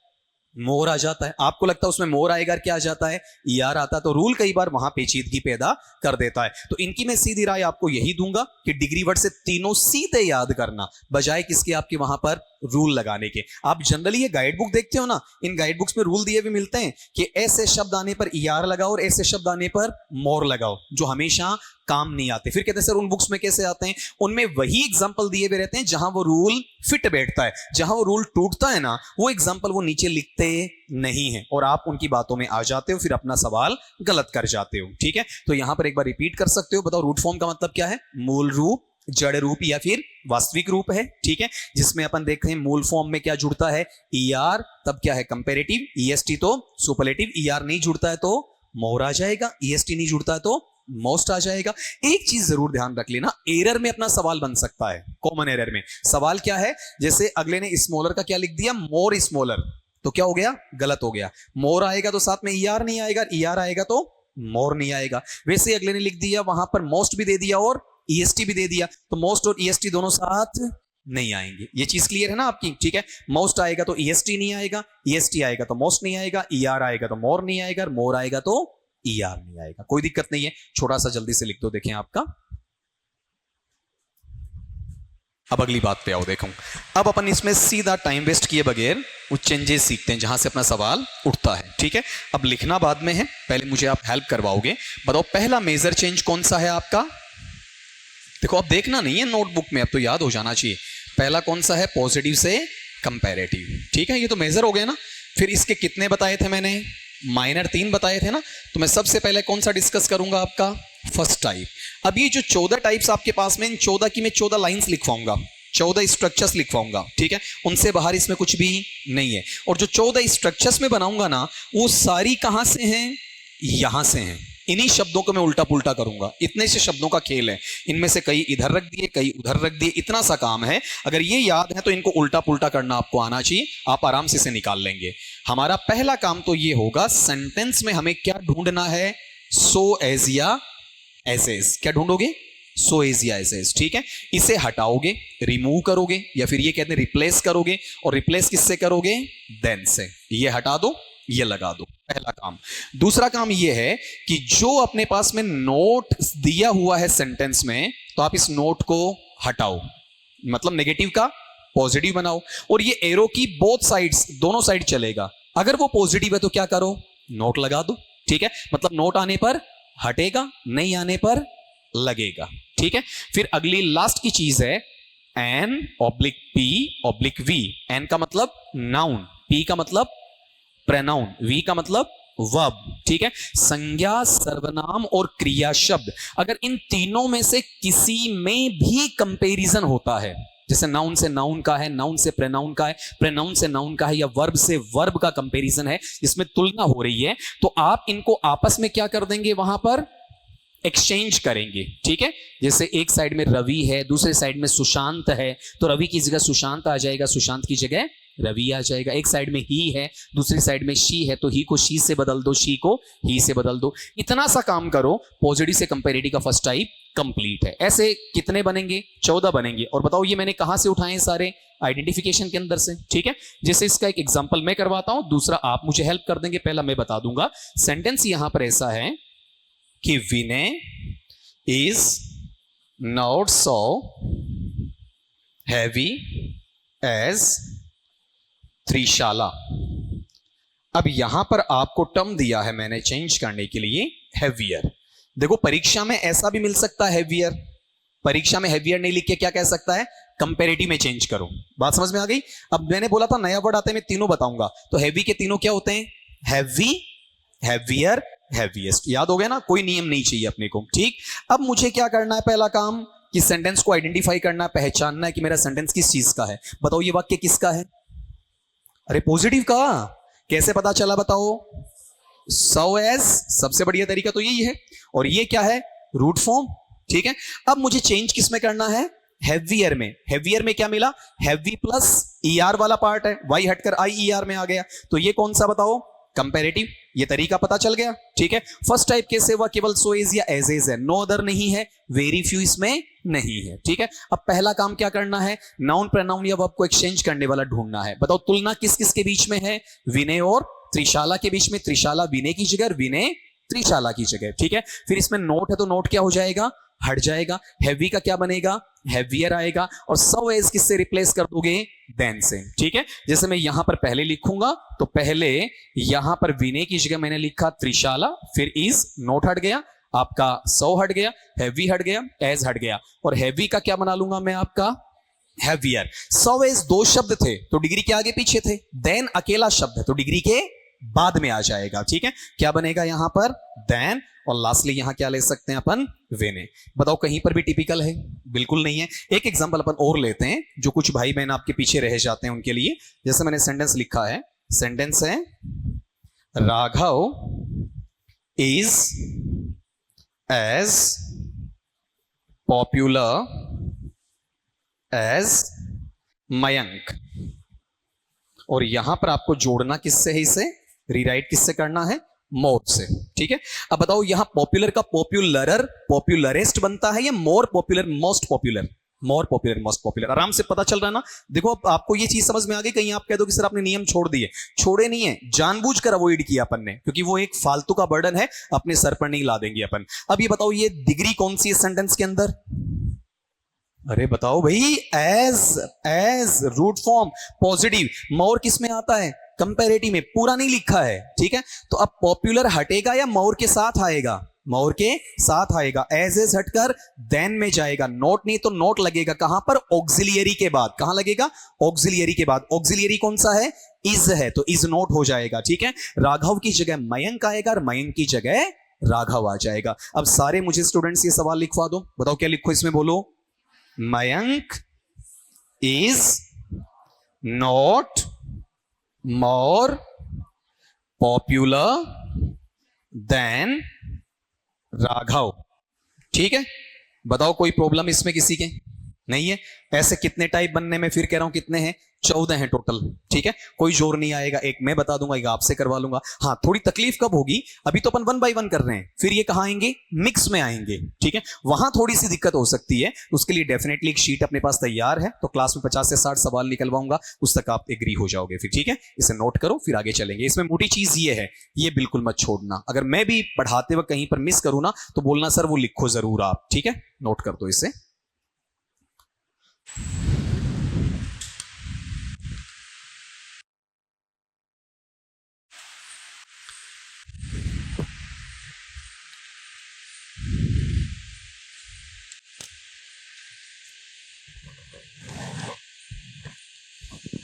मोर आ जाता है, आपको लगता है उसमें मोर आएगा क्या आ जाता है, ईआर आता है, तो रूल कई बार वहां पेचीदगी पैदा कर देता है। तो इनकी मैं सीधी राय आपको यही दूंगा कि डिग्री वर्ड से तीनों सीधे याद करना, बजाय किसके आपके वहां पर रूल लगाने के। आप जनरली ये गाइड बुक देखते हो ना, इन गाइड बुक्स में रूल दिए हुए मिलते हैं कि ऐसे शब्द आने पर ईआर लगाओ और ऐसे शब्द आने पर मोर लगाओ, जो हमेशा काम नहीं आते। फिर कहते हैं सर उन बुक्स में कैसे आते हैं? उनमें वही एग्जाम्पल दिए हुए रहते हैं जहां वो रूल फिट बैठता है, जहां वो रूल टूटता है ना, वो एग्जाम्पल वो नीचे लिखते नहीं है और आप उनकी बातों में आ जाते हो, फिर अपना सवाल गलत कर जाते हो। ठीक है, तो यहां पर एक बार रिपीट कर सकते हो। बताओ रूट फॉर्म का मतलब क्या है? मूल रूप, जड़ रूप या फिर वास्तविक रूप है। ठीक है, जिसमें अपन देखते हैं मूल फॉर्म में क्या जुड़ता है? ER, तब क्या है? कंपेरेटिव। EST तो सुपरलेटिव। ER नहीं जुड़ता है तो मोर आ जाएगा, EST नहीं जुड़ता है तो मोस्ट आ जाएगा। एक चीज जरूर ध्यान रख लेना, एरर में अपना सवाल बन सकता है। कॉमन एरर में सवाल क्या है? जैसे अगले ने स्मॉलर का क्या लिख दिया? मोर स्मॉलर, तो क्या हो गया? गलत हो गया। मोर आएगा तो साथ में ER नहीं आएगा, ER आएगा तो मोर नहीं आएगा। वैसे अगले ने लिख दिया वहां पर मोस्ट भी दे दिया और EST भी दे दिया, तो मोस्ट और EST दोनों साथ नहीं आएंगे। ये चीज क्लियर है ना आपकी? ठीक है, मोस्ट आएगा तो EST नहीं आएगा, EST आएगा तो मोस्ट नहीं आएगा, ER आएगा तो मोर नहीं आएगा, मोर आएगा तो ER नहीं आएगा। कोई दिक्कत नहीं है, छोटा सा जल्दी से लिख दो, देखें आपका। अब अगली बात पे आओ, देखो अब अपन इसमें सीधा टाइम वेस्ट किए बगैर वो चेंजेस सीखते हैं जहां से अपना सवाल उठता है। ठीक है, अब लिखना बाद में है, पहले मुझे आप हेल्प करवाओगे। बताओ पहला मेजर चेंज कौन सा है आपका? देखो अब देखना नहीं है नोटबुक में, अब तो याद हो जाना चाहिए। पहला कौन सा है? पॉजिटिव से कंपैरेटिव। ठीक है, ये तो मेजर हो गया ना। फिर इसके कितने बताए थे मैंने? माइनर 3 बताए थे ना। तो मैं सबसे पहले कौन सा डिस्कस करूंगा? आपका फर्स्ट टाइप। अब ये जो 14 टाइप्स आपके पास में, इन 14 की मैं 14 लाइंस लिखवाऊंगा, 14 स्ट्रक्चर्स लिखवाऊंगा। ठीक है, उनसे बाहर इसमें कुछ भी नहीं है। और जो 14 स्ट्रक्चर्स में बनाऊंगा ना, वो सारी कहां से हैं? यहां से हैं। इन्हीं शब्दों को मैं उल्टा पुल्टा करूंगा। इतने से शब्दों का खेल है, इनमें से कई इधर रख दिए, कई उधर रख दिए, इतना सा काम है। अगर ये याद है तो इनको उल्टा पुल्टा करना आपको आना चाहिए, आप आराम से इसे निकाल लेंगे। हमारा पहला काम तो ये होगा, सेंटेंस में हमें क्या ढूंढना है? सो एज या एज एज। क्या ढूंढोगे? सो एज या एज एज। ठीक है, इसे हटाओगे, रिमूव करोगे, या फिर ये कहते हैं रिप्लेस करोगे। और रिप्लेस किससे करोगे? देन से। ये हटा दो, ये लगा दो, पहला काम। दूसरा काम ये है कि जो अपने पास में नोट दिया हुआ है सेंटेंस में, तो आप इस नोट को हटाओ, मतलब नेगेटिव का पॉजिटिव बनाओ। और ये एरो की बोथ साइड्स, दोनों साइड चलेगा। अगर वो पॉजिटिव है तो क्या करो? नोट लगा दो। ठीक है, मतलब नोट आने पर हटेगा, नहीं आने पर लगेगा। ठीक है, फिर अगली लास्ट की चीज है N/P/V। एन का मतलब नाउन, P का मतलब प्रोनाउन, V का मतलब वर्ब। ठीक है, संज्ञा, सर्वनाम और क्रिया शब्द, अगर इन तीनों में से किसी में भी कंपैरिजन होता है, जैसे नाउन से नाउन का है, नाउन से प्रोनाउन का है, प्रोनाउन से नाउन का है, या वर्ब से वर्ब का कंपैरिजन है, इसमें तुलना हो रही है, तो आप इनको आपस में क्या कर देंगे? वहां पर एक्सचेंज करेंगे। ठीक है, जैसे एक साइड में रवि है, दूसरे साइड में सुशांत है, तो रवि की जगह सुशांत आ जाएगा, सुशांत की जगह रवि आ जाएगा। एक साइड में ही है, दूसरी साइड में शी है, तो ही को शी से बदल दो, शी को ही से बदल दो। इतना सा काम करो, पॉजिटिव से कंपैरेटिव का फर्स्ट टाइप कंप्लीट है। ऐसे कितने बनेंगे? 14 बनेंगे। और बताओ ये मैंने कहां से उठाए? सारे आइडेंटिफिकेशन के अंदर से। ठीक है, जैसे इसका एक एग्जांपल मैं करवाता हूं, दूसरा आप मुझे हेल्प कर देंगे। पहला मैं बता दूंगा। सेंटेंस यहां पर ऐसा है कि Vinay is not so heavy as Trishala. अब यहां पर आपको टर्म दिया है मैंने चेंज करने के लिए, हैवियर। देखो परीक्षा में ऐसा भी मिल सकता है हैवियर, परीक्षा में हैवियर नहीं लिख के क्या कह सकता है? कंपैरेटिव में चेंज करो। बात समझ में आ गई? अब मैंने बोला था नया वर्ड आते हैं, मैं तीनों बताऊंगा। तो हैवी के तीनों क्या होते हैं? Heavy, heavier, heaviest. याद हो गया ना? कोई नियम नहीं चाहिए अपने को। ठीक, अब मुझे क्या करना है? पहला काम कि सेंटेंस को आइडेंटिफाई करना, पहचानना है कि मेरा सेंटेंस किस चीज का है। बताओ ये वाक्य किसका है? अरे पॉजिटिव का। कैसे पता चला बताओ? सो एज, सबसे बढ़िया तरीका तो यही है। और ये क्या है? Root form. ठीक है, अब मुझे चेंज किस में करना है? हैवियर में। हैवियर में क्या मिला? हैवी प्लस ER वाला पार्ट है, वाई हटकर IER में आ गया। तो ये कौन सा बताओ? कंपैरेटिव। ये तरीका पता चल गया। ठीक है, फर्स्ट टाइप कैसे हुआ? केवल सो एज या एज एज है, नो अदर नहीं है, वेरी फ्यू इसमें नहीं है। ठीक है, अब पहला काम क्या करना है? नाउन, प्रोनाउन या वर्ब को एक्सचेंज करने वाला ढूंढना है। बताओ तुलना किस किस के बीच में है? विनय और त्रिशाला के बीच में। त्रिशाला विनय की जगह, विनय त्रिशाला की जगह। ठीक है, फिर इसमें नोट है तो नोट क्या हो जाएगा? हट जाएगा। हैवी का क्या बनेगा? हैवियर आएगा। और सो एज किससे रिप्लेस कर दोगे? देन से। ठीक है, जैसे मैं यहां पर पहले लिखूंगा, तो पहले यहां पर विनय की जगह मैंने लिखा त्रिशाला, फिर इज, नोट हट गया, आपका सो हट गया, हैवी हट गया, एज हट गया, और हैवी का क्या बना लूंगा मैं आपका हैवियर। सो एज दो शब्द थे तो डिग्री के आगे पीछे थे, देन अकेला शब्द है तो डिग्री के बाद में आ जाएगा। ठीक है, क्या बनेगा यहां पर देन, और लास्टली यहां क्या ले सकते हैं अपन वेने। बताओ कहीं पर भी टिपिकल है? बिल्कुल नहीं है। एक एग्जांपल अपन और लेते हैं जो कुछ भाई बहन आपके पीछे रह जाते हैं उनके लिए। जैसे मैंने सेंटेंस लिखा है, सेंटेंस है Raghav is as popular as Mayank, और यहां पर आपको जोड़ना किससे है, इसे रीराइट किससे करना है, मोर से। ठीक है, अब बताओ यहां पॉपुलर का पॉपुलरर पॉपुलरेस्ट बनता है या more popular most popular? More popular most popular. आराम से पता चल रहा है ना। देखो अब आपको ये चीज समझ में आ गई। कहीं आप कह दो कि सर आपने नियम छोड़ दिए, छोड़े नहीं है, जानबूझकर अवॉइड किया अपन ने, क्योंकि वो एक फालतू का बर्डन है, अपने सर पर नहीं ला देंगे अपन। अब ये बताओ ये डिग्री कौन सी है सेंटेंस के अंदर? अरे बताओ भाई, एज रूट फॉर्म पॉजिटिव। मोर किस में आता है, कंपैरेटिव में, पूरा नहीं लिखा है। ठीक है, तो अब पॉपुलर हटेगा या मोर के साथ आएगा? मोर के साथ आएगा। एज हटकर देन में जाएगा। नोट नहीं तो नोट लगेगा कहां पर, ऑक्सिलियरी के बाद। कहां लगेगा, ऑक्सिलियरी के बाद। ऑक्सिलियरी कौन सा है, इज है, तो इज नोट हो जाएगा। ठीक है, राघव की जगह मयंक आएगा और मयंक की जगह राघव आ जाएगा। अब सारे मुझे स्टूडेंट्स ये सवाल लिखवा दो, बताओ क्या लिखो इसमें, बोलो। Mayank is not more popular than Raghav. ठीक है, बताओ कोई प्रॉब्लम इसमें किसी के नहीं है? ऐसे कितने टाइप बनने में, फिर कह रहा हूं कितने हैं, 14 हैं टोटल। ठीक है, कोई जोर नहीं आएगा। एक मैं बता दूंगा, एक आपसे करवा लूंगा। हाँ, थोड़ी तकलीफ कब होगी, अभी तो अपन 1 बाय 1 कर रहे हैं, फिर ये कहां आएंगे, मिक्स में आएंगे। ठीक है, वहां थोड़ी सी दिक्कत हो सकती है। उसके लिए डेफिनेटली एक शीट अपने पास तैयार है, तो क्लास में 50 से 60 सवाल निकलवाऊंगा, उस तक आप एग्री हो जाओगे फिर। ठीक है, इसे नोट करो, फिर आगे चलेंगे। इसमें मोटी चीज ये है, ये बिल्कुल मत छोड़ना। अगर मैं भी पढ़ाते वक्त कहीं पर मिस करूं ना, तो बोलना सर वो लिखो जरूर आप। ठीक है, नोट कर दो इसे।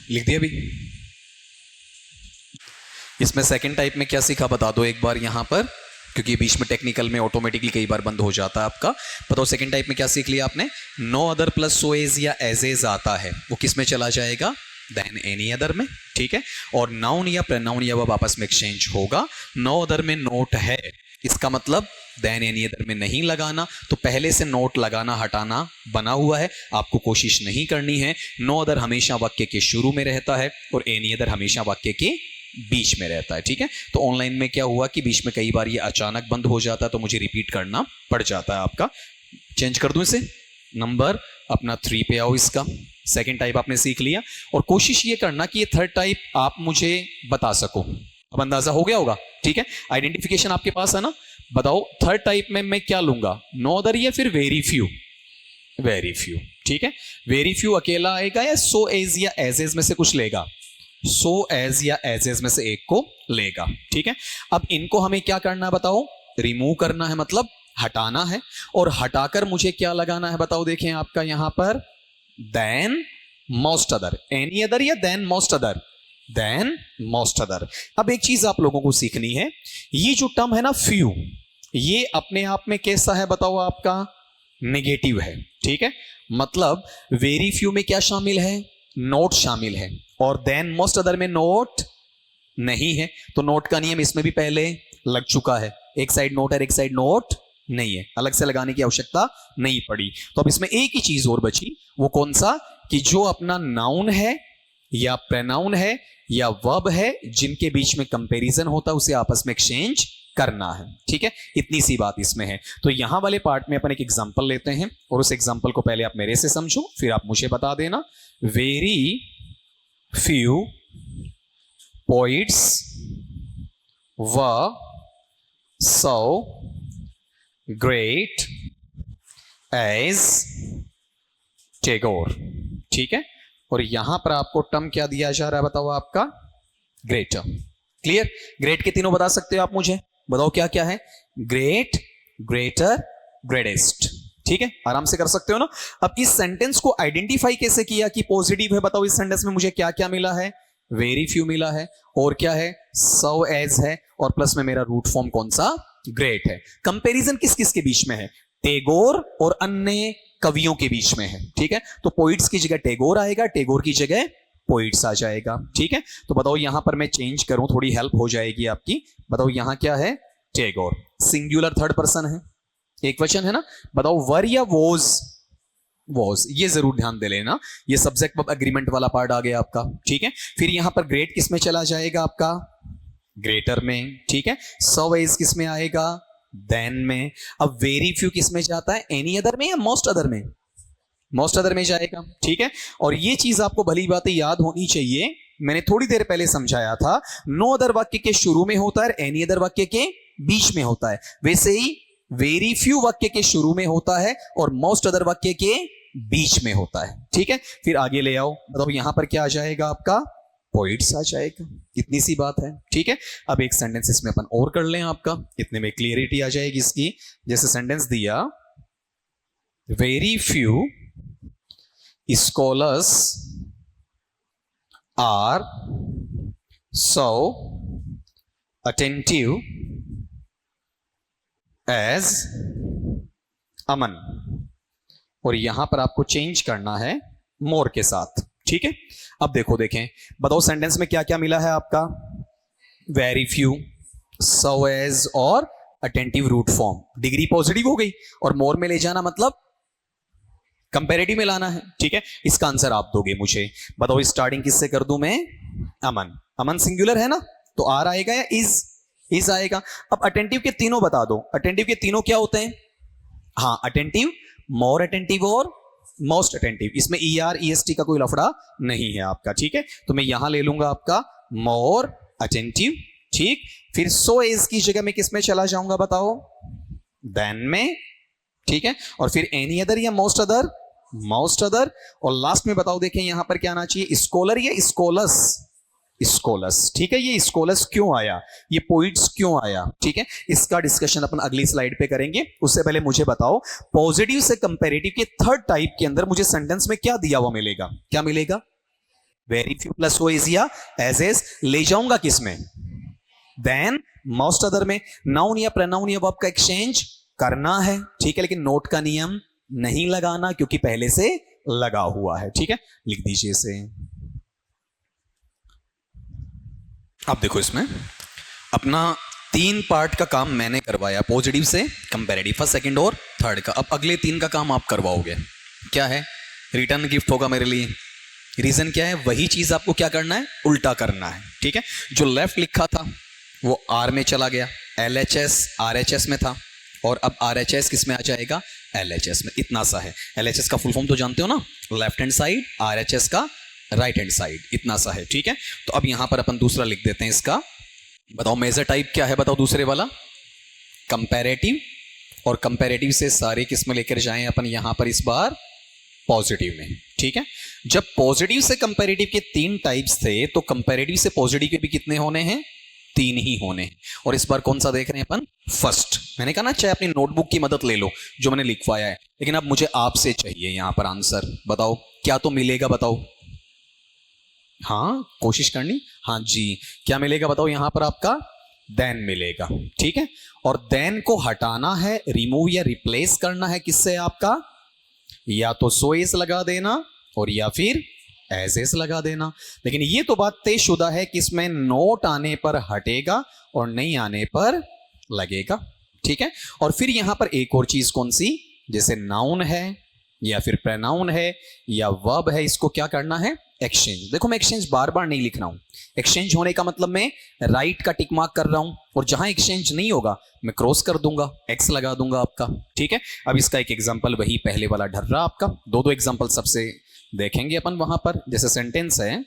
लिख दिया अभी? इसमें सेकंड टाइप में क्या सीखा बता दो एक बार यहां पर, क्योंकि बीच में टेक्निकल में ऑटोमेटिकली कई बार बंद हो जाता है आपका। बताओ सेकंड टाइप में क्या सीख लिया आपने? No other plus so as या एज एज आता है, वो किस में चला जाएगा, देन एनी अदर में। ठीक है, और नाउन या प्रोनाउन या वर्ब आपस में एक्सचेंज होगा। नो अदर में नोट है, इसका मतलब देन एनी अदर में नहीं लगाना, तो पहले से नोट लगाना हटाना बना हुआ है, आपको कोशिश नहीं करनी है। नो अदर हमेशा वाक्य के शुरू में रहता है और एनी अदर हमेशा वाक्य के बीच में रहता है। ठीक है, तो ऑनलाइन में क्या हुआ कि बीच में कई बार ये अचानक बंद हो जाता है, तो मुझे रिपीट करना पड़ जाता है आपका। चेंज कर दूं इसे, नंबर अपना 3 पे आओ। इसका सेकंड टाइप आपने सीख लिया, और कोशिश ये करना कि ये थर्ड टाइप आप मुझे बता सको। अब अंदाजा हो गया होगा। ठीक है, आइडेंटिफिकेशन आपके पास है ना। बताओ थर्ड टाइप में मैं क्या लूंगा, नो अदर या फिर वेरी फ्यू? Very few. ठीक है, वेरी फ्यू अकेला आएगा या सो एज या एज एज में से कुछ लेगा? सो एज या एज एज में से एक को लेगा। ठीक है, अब इनको हमें क्या करना है बताओ, रिमूव करना है, मतलब हटाना है। और हटाकर मुझे क्या लगाना है बताओ, देखें आपका यहां पर than most other, any other या than most other, than most other. अब एक चीज आप लोगों को सीखनी है, ये जो टर्म है ना फ्यू, ये अपने आप में कैसा है बताओ, आपका नेगेटिव है। ठीक है, मतलब वेरी फ्यू में क्या शामिल है, नोट शामिल है, और देन मोस्ट अदर में नोट नहीं है। तो नोट का नियम इसमें भी पहले लग चुका है, एक साइड नोट है एक साइड नोट नहीं है, अलग से लगाने की आवश्यकता नहीं पड़ी। तो अब इसमें एक ही चीज और बची, वो कौन सा, कि जो अपना नाउन है या प्रोनाउन है या वर्ब है जिनके बीच में कंपैरिजन होता है, उसे आपस में एक्सचेंज करना है। ठीक है, इतनी सी बात इसमें है। तो यहां वाले पार्ट में अपन एक एग्जांपल लेते हैं, और उस एग्जांपल को पहले आप मेरे से समझो, फिर आप मुझे बता देना। वेरी फ्यू पोइट्स वर सो ग्रेट एज टैगोर। ठीक है, और यहां पर आपको टर्म क्या दिया जा रहा है बताओ, आपका ग्रेट टर्म। क्लियर? ग्रेट के तीनों बता सकते हो आप मुझे, बताओ क्या क्या है। Great, greater, greatest. ठीक है, आराम से कर सकते हो ना। अब इस सेंटेंस को आइडेंटिफाई कैसे किया कि पॉजिटिव है? बताओ इस सेंटेंस में मुझे क्या क्या मिला है? वेरी फ्यू मिला है, और क्या है? सो एज है, और प्लस में मेरा रूट फॉर्म कौन सा? ग्रेट है। कंपैरिजन किस किस के बीच में है? टैगोर और अन्य कवियों के बीच में है। ठीक है, तो पोइट्स की जगह टैगोर आएगा, टैगोर की जगह पोइट्स आ जाएगा। ठीक है, तो बताओ यहां पर मैं चेंज करूं, थोड़ी हेल्प हो जाएगी आपकी। बताओ यहां क्या है? टैगोर। सिंगुलर थर्ड पर्सन है, एक वचन है ना। बताओ वर या वॉज? वॉज, ये जरूर ध्यान दे लेना, ये सब्जेक्ट वर्ब एग्रीमेंट वाला पार्ट आ गया आपका। ठीक है, फिर यहां पर ग्रेट किस में चला जाएगा आपका? ग्रेटर में। ठीक है, सो एज किस में आएगा? देन में। अब वेरी फ्यू किस में जाता है? एनी अदर में या मोस्ट अदर में? मोस्ट अदर में जाएगा। ठीक है, और ये चीज आपको भली बातें याद होनी चाहिए, मैंने थोड़ी देर पहले समझाया था, नो अदर वाक्य के शुरू में होता है, एनी अदर वाक्य के बीच में होता है। वैसे ही वेरी फ्यू वाक्य के शुरू में होता है और मोस्ट अदर वाक्य के बीच में होता है। ठीक है, फिर आगे ले आओ। बताओ यहां पर क्या आ जाएगा आपका? पोइट्स आ जाएगा। इतनी सी बात है। ठीक है, अब एक सेंटेंस इसमें अपन और कर लें आपका, इतने में क्लियरिटी आ जाएगी इसकी। जैसे सेंटेंस दिया, very few scholars are so attentive as Aman, और यहां पर आपको चेंज करना है मोर के साथ। ठीक है, अब देखो, देखें, बताओ सेंटेंस में क्या क्या मिला है आपका? वेरी फ्यू, सो एज और attentive root form. Degree positive हो गई, और मोर में ले जाना मतलब कंपैरेटिव में लाना है। ठीक है, इसका आंसर आप दोगे मुझे। बताओ स्टार्टिंग किससे कर दूं मैं? अमन। अमन सिंगुलर है ना, तो आर आएगा या इज आएगा। अब अटेंटिव के तीनों बता दो, अटेंटिव के तीनों क्या होते हैं? हाँ, अटेंटिव, मोर अटेंटिव और मोस्ट अटेंटिव। इसमें ER EST का कोई लफड़ा नहीं है आपका। ठीक है, तो मैं यहां ले लूंगा आपका मोर अटेंटिव। ठीक, फिर सो एज की जगह मैं किस में चला जाऊंगा? बताओ, देन में। ठीक है, और फिर एनी अदर या मोस्ट अदर? Most other. और लास्ट में बताओ, देखें यहां पर क्या आना चाहिए? स्कॉलर या स्कॉलस? स्कॉलस। ठीक है, ये स्कॉलस क्यों आया, ये पोइट्स क्यों आया? ठीक है, इसका डिस्कशन अपन अगली स्लाइड पे करेंगे। उससे पहले मुझे बताओ, पॉजिटिव से कंपैरेटिव के थर्ड टाइप के अंदर मुझे सेंटेंस में क्या दिया हुआ मिलेगा? क्या मिलेगा? Very few plus so is या एज एज। ले जाऊंगा किस में? देन, मोस्ट अदर में। नाउन या प्रोनाउन या वर्ब का एक्सचेंज करना है। ठीक है, लेकिन नोट का नियम नहीं लगाना, क्योंकि पहले से लगा हुआ है। ठीक है, लिख दीजिए इसे। अब देखो, इसमें अपना 3 पार्ट का काम मैंने करवाया, पॉजिटिव से कंपैरेटिव, फर्स्ट, सेकंड और थर्ड का। अब अगले 3 का काम आप करवाओगे। क्या है? रिटर्न गिफ्ट होगा मेरे लिए। रीजन क्या है? वही चीज आपको क्या करना है? उल्टा करना है। ठीक है, जो लेफ्ट लिखा था वो आर में चला गया, LHS RHS में था, और अब RHS किस में आ जाएगा? LHS में। इतना सा है। LHS का फुल फॉर्म तो जानते हो ना, लेफ्ट हैंड साइड, RHS का राइट हैंड साइड, इतना सा है। ठीक है, तो अब यहां पर अपन दूसरा लिख देते हैं इसका। बताओ मेजर टाइप क्या है? बताओ दूसरे वाला, कंपैरेटिव, और कंपैरेटिव से सारे किस में लेकर जाएं अपन यहां पर इस बार? पॉजिटिव में। ठीक है, जब पॉजिटिव से कंपैरेटिव के 3 टाइप्स थे, तो कंपैरेटिव से पॉजिटिव के भी कितने होने हैं? 3 ही होने हैं। और इस बार कौन सा देख रहे हैं अपन? फर्स्ट। मैंने कहा ना, चाहे अपनी नोटबुक की मदद ले लो जो मैंने लिखवाया है, लेकिन अब मुझे आपसे चाहिए यहां पर आंसर। बताओ क्या तो मिलेगा? बताओ। हाँ, कोशिश करनी। हाँ जी, क्या मिलेगा? बताओ यहां पर आपका देन मिलेगा। ठीक है, और देन को हटाना है, रिमूव या रिप्लेस करना है किससे? आपका या तो सो एस लगा देना, और या फिर एज एस लगा देना। लेकिन ये तो बात तयशुदा है कि इसमें नोट आने पर हटेगा और नहीं आने पर लगेगा। ठीक है, और फिर यहां पर एक और चीज कौन सी? जैसे नाउन है या फिर प्रोनाउन है या वर्ब है, इसको क्या करना है? एक्सचेंज। देखो, मैं एक्सचेंज बार बार नहीं लिख रहा हूं। एक्सचेंज होने का मतलब मैं राइट का टिक मार्क कर रहा हूं, और जहां एक्सचेंज नहीं होगा मैं क्रॉस कर दूंगा, एक्स लगा दूंगा आपका। ठीक है, अब इसका एक एग्जांपल वही पहले वाला ढर रहा आपका। 2 एग्जांपल सबसे देखेंगे अपन वहां पर। जैसे सेंटेंस है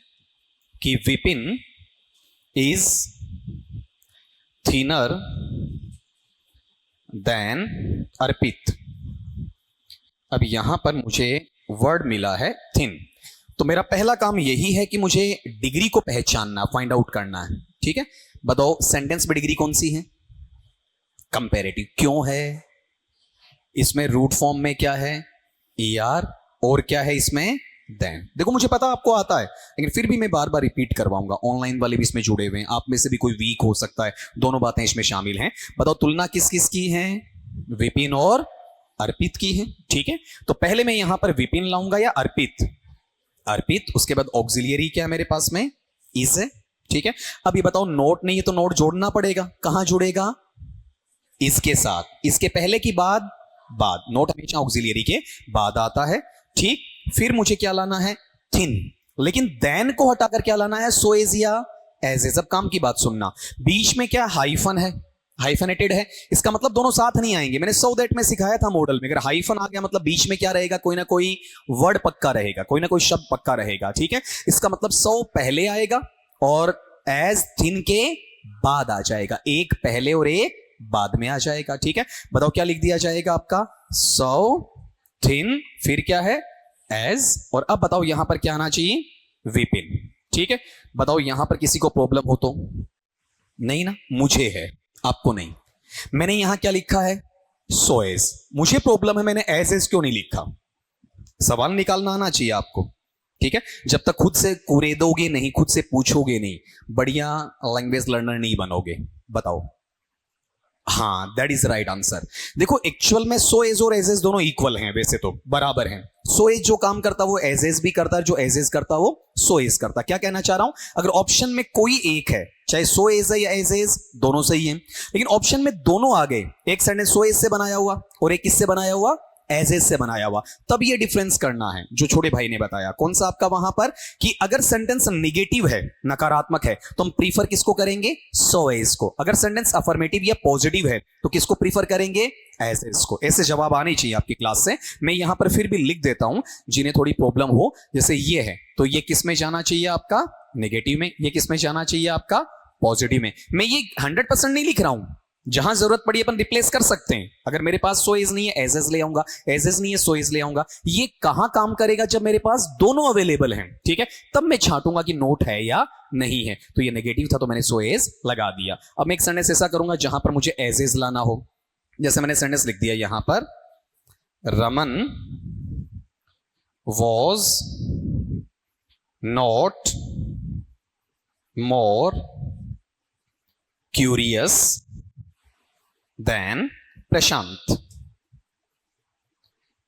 कि विपिन इज थिनर देन अर्पित। अब यहां पर मुझे वर्ड मिला है थिन, तो मेरा पहला काम यही है कि मुझे डिग्री को पहचानना, फाइंड आउट करना है। ठीक है, बताओ सेंटेंस में डिग्री कौन सी है? कंपैरेटिव। क्यों है? इसमें रूट फॉर्म में क्या है, ER, और क्या है इसमें, देन। देखो मुझे पता आपको आता है, लेकिन फिर भी मैं बार बार रिपीट करवाऊंगा, ऑनलाइन वाले भी इसमें जुड़े हुए हैं, आप में से भी कोई वीक हो सकता है, दोनों बातें इसमें शामिल हैं। बताओ तुलना किस किस की है, विपिन और अर्पित की है, ठीक है। तो पहले मैं यहां पर विपिन लाऊंगा या अर्पित, अर्पित, उसके बाद ऑक्सिलियरी क्या है मेरे पास में, इज है, ठीक है। अब ये बताओ नोट नहीं है तो नोट जोड़ना पड़ेगा, कहां जुड़ेगा, इसके साथ, इसके पहले की बाद, नोट हमेशा ऑक्सिलियरी के बाद आता है, ठीक। फिर मुझे क्या लाना है, थिन, लेकिन देन को हटाकर क्या लाना है, सो एज या एज ए। सब काम की बात सुनना, बीच में क्या हाइफन है, हाइफनेटेड है, इसका मतलब दोनों साथ नहीं आएंगे, मैंने सो दैट में सिखाया था मॉडल में, अगर हाइफन आ गया मतलब बीच में क्या रहेगा, कोई ना कोई वर्ड पक्का रहेगा, कोई ना कोई शब्द पक्का रहेगा, ठीक है। इसका मतलब सो पहले आएगा और एज थिन के बाद आ जाएगा, एक पहले और एक बाद में आ जाएगा, ठीक है। बताओ क्या लिख दिया जाएगा आपका, सो थिन, फिर क्या है, एज, और अब बताओ यहां पर क्या आना चाहिए, विपिन, ठीक है। बताओ यहां पर किसी को प्रॉब्लम हो तो, नहीं ना, मुझे है, आपको नहीं। मैंने यहां क्या लिखा है, सो एज, मुझे प्रॉब्लम है, मैंने एज क्यों नहीं लिखा, सवाल निकालना आना चाहिए आपको, ठीक है। जब तक खुद से कुरेदोगे नहीं, खुद से पूछोगे नहीं, बढ़िया लैंग्वेज लर्नर नहीं बनोगे। बताओ, हाँ दैट इज राइट आंसर। देखो एक्चुअल में सो एज और एज दोनों इक्वल हैं, वैसे तो बराबर हैं। सो एज जो काम करता वो एज भी करता है, जो एज करता वो सो एज करता। क्या कहना चाह रहा हूं, अगर ऑप्शन में कोई एक है, चाहे सो एज है या एज दोनों सही है, लेकिन ऑप्शन में दोनों आ गए, एक सेंटेंस सो एज से बनाया हुआ और एक किससे बनाया हुआ, एज से बनाया हुआ, तब ये डिफरेंस करना है जो छोटे भाई ने बताया। कौन सा आपका वहां पर, कि अगर सेंटेंस नेगेटिव है, नकारात्मक है, तो हम प्रीफर किसको करेंगे, सो एज को। अगर सेंटेंस अफर्मेटिव या पॉजिटिव है तो किसको प्रीफर करेंगे, एज को। ऐसे जवाब आने चाहिए आपकी क्लास से। मैं यहां पर फिर भी लिख देता हूं, जिन्हें थोड़ी प्रॉब्लम हो, जैसे ये है तो ये किस में जाना चाहिए आपका, नेगेटिव में, ये किस में जाना चाहिए आपका, पॉजिटिव में। मैं ये 100% नहीं लिख रहा हूं, जहां जरूरत पड़ी अपन रिप्लेस कर सकते हैं। अगर मेरे पास सो एज नहीं है, एज ले आऊंगा, एज नहीं है, सो एज ले आऊंगा। ये कहां काम करेगा, जब मेरे पास दोनों अवेलेबल हैं, ठीक है, तब मैं छांटूंगा कि नोट है या नहीं है। तो ये नेगेटिव था तो मैंने सो एज लगा दिया। अब मैं एक सेंटेंस ऐसा करूंगा जहां पर मुझे एज लाना हो, जैसे मैंने सेंटेंस लिख दिया यहां पर, Raman was not more curious than Prashant.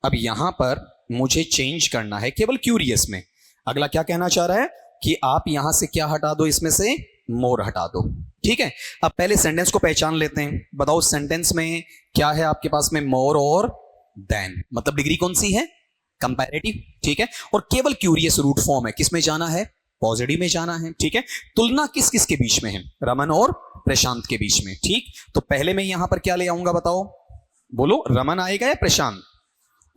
अब यहां पर मुझे चेंज करना है केवल क्यूरियस में। अगला क्या कहना चाह रहा है कि आप यहां से क्या हटा दो, इसमें से मोर हटा दो, ठीक है। अब पहले सेंटेंस को पहचान लेते हैं। बताओ सेंटेंस में क्या है आपके पास में, मोर और देन, मतलब डिग्री कौन सी है, कंपैरेटिव, ठीक है। और केवल क्यूरियस रूट फॉर्म है, किस में जाना है, पॉजिटिव में जाना है, ठीक है। तुलना किस किस के बीच में है, रमन और प्रशांत के बीच में, ठीक। तो पहले मैं यहां पर क्या ले आऊंगा, बताओ, बोलो, रमन आएगा या प्रशांत,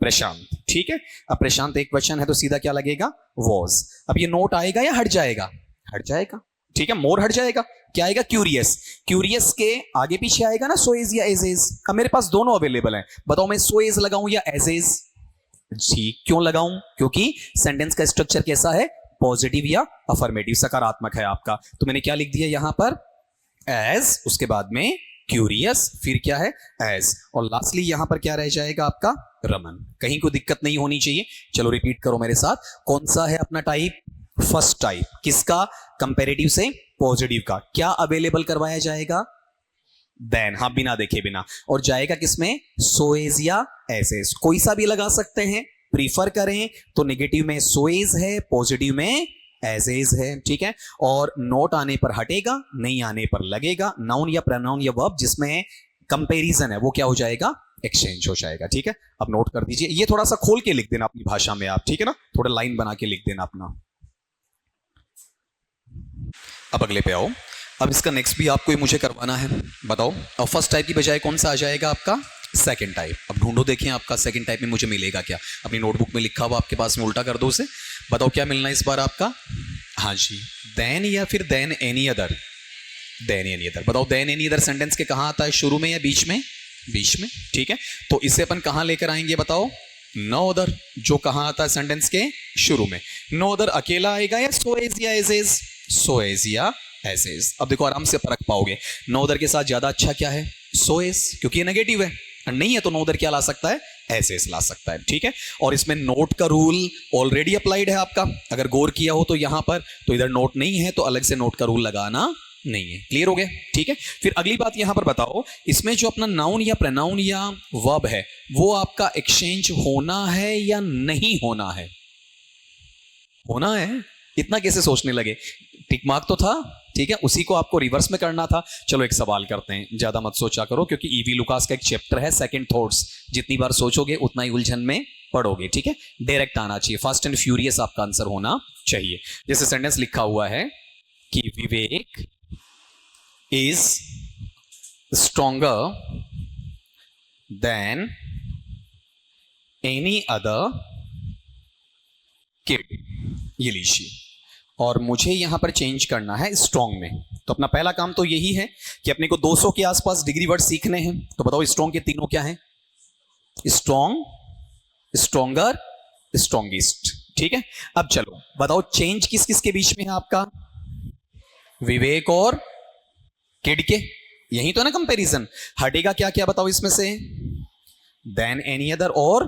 प्रशांत, ठीक है। अब प्रशांत एक वचन है तो सीधा क्या लगेगा, वॉज। अब ये नोट आएगा या हट जाएगा, हट जाएगा, ठीक है। मोर हट जाएगा, क्या आएगा, क्यूरियस। क्यूरियस के आगे पीछे आएगा ना सो एज या एज। अब मेरे पास दोनों अवेलेबल है, बताओ मैं सो एज लगाऊं या एज। जी, क्यों लगाऊं, क्योंकि सेंटेंस का स्ट्रक्चर कैसा है, पॉजिटिव या अफर्मेटिव, सकारात्मक है आपका। तो मैंने क्या लिख दिया यहां पर, एज, उसके बाद में क्यूरियस, फिर क्या है, एज, और लास्टली यहां पर क्या रह जाएगा आपका, रमन। कहीं कोई दिक्कत नहीं होनी चाहिए। चलो रिपीट करो मेरे साथ, कौन सा है अपना टाइप, फर्स्ट टाइप, किसका, कंपैरेटिव से पॉजिटिव का। क्या अवेलेबल करवाया जाएगा, देन, हाँ बिना देखे बिना, और जाएगा किसमें, सो एज या एज। कोई सा भी लगा सकते हैं, प्रीफर करें तो नेगेटिव में सो एज है, पॉजिटिव में एज है, ठीक है। और नोट आने पर हटेगा, नहीं आने पर लगेगा। नाउन या प्रोनाउन या वर्ब जिसमें कंपैरिजन है वो क्या हो जाएगा, एक्सचेंज हो जाएगा, ठीक है। अब नोट कर दीजिए, ये थोड़ा सा खोल के लिख देना अपनी भाषा में आप, ठीक है ना, थोड़ा लाइन बना के लिख देना अपना। अब अगले पे आओ। अब इसका नेक्स्ट भी आपको मुझे करवाना है, बताओ। अब फर्स्ट टाइप की बजाय कौन सा आ जाएगा आपका, सेकंड टाइप। अब ढूंढो, देखें आपका सेकंड टाइप में मुझे मिलेगा क्या। अपनी नोटबुक में लिखा हुआ आपके पास में, उल्टा कर दो उसे, बताओ क्या मिलना है इस बार आपका। हाँ जी, देन या फिर than any other, than any other. बताओ देन एनी अदर सेंटेंस के कहाँ आता है, शुरू में या बीच में, बीच में, ठीक है। तो इसे अपन कहाँ लेकर आएंगे, बताओ, नो अदर, जो कहाँ आता है सेंटेंस के शुरू में। नो अदर अकेला आएगा या सो एज या एज, सो एज या एज। अब देखो आराम से परख पाओगे, नो अदर के साथ ज्यादा अच्छा क्या है, सो एज, क्योंकि ये नेगेटिव है, नहीं है तो नो उधर क्या ला सकता है, ऐसे ला सकता है, ठीक है। और इसमें नोट का रूल ऑलरेडी अप्लाइड है आपका, अगर गौर किया हो तो यहां पर, तो इधर नोट नहीं है तो अलग से नोट का रूल लगाना नहीं है। क्लियर हो गया, ठीक है। फिर अगली बात यहां पर बताओ, इसमें जो अपना नाउन या प्रोनाउन या वर्ब है वो आपका एक्सचेंज होना है या नहीं होना है? होना है, इतना कैसे सोचने लगे? टिक मार्क तो था, ठीक है, उसी को आपको रिवर्स में करना था। चलो एक सवाल करते हैं, ज्यादा मत सोचा करो, क्योंकि ईवी लुकास का एक चैप्टर है सेकंड थॉट्स, जितनी बार सोचोगे उतना ही उलझन में पड़ोगे, ठीक है। डायरेक्ट आना चाहिए, फास्ट एंड फ्यूरियस आपका आंसर होना चाहिए। जैसे सेंटेंस लिखा हुआ है कि Vivek is stronger than any other kid, ये लीजिए, और मुझे यहां पर चेंज करना है स्ट्रॉन्ग में। तो अपना पहला काम तो यही है कि अपने को 200 के आसपास डिग्री वर्ड सीखने हैं। तो बताओ स्ट्रॉन्ग के तीनों क्या हैं? स्ट्रॉन्ग, स्ट्रॉन्गर, स्ट्रॉन्गेस्ट, ठीक है। अब चलो बताओ चेंज किस किस के बीच में है आपका? विवेक और किड के, यही तो है ना कंपैरिजन। हटेगा क्या क्या बताओ इसमें से? देन एनी अदर और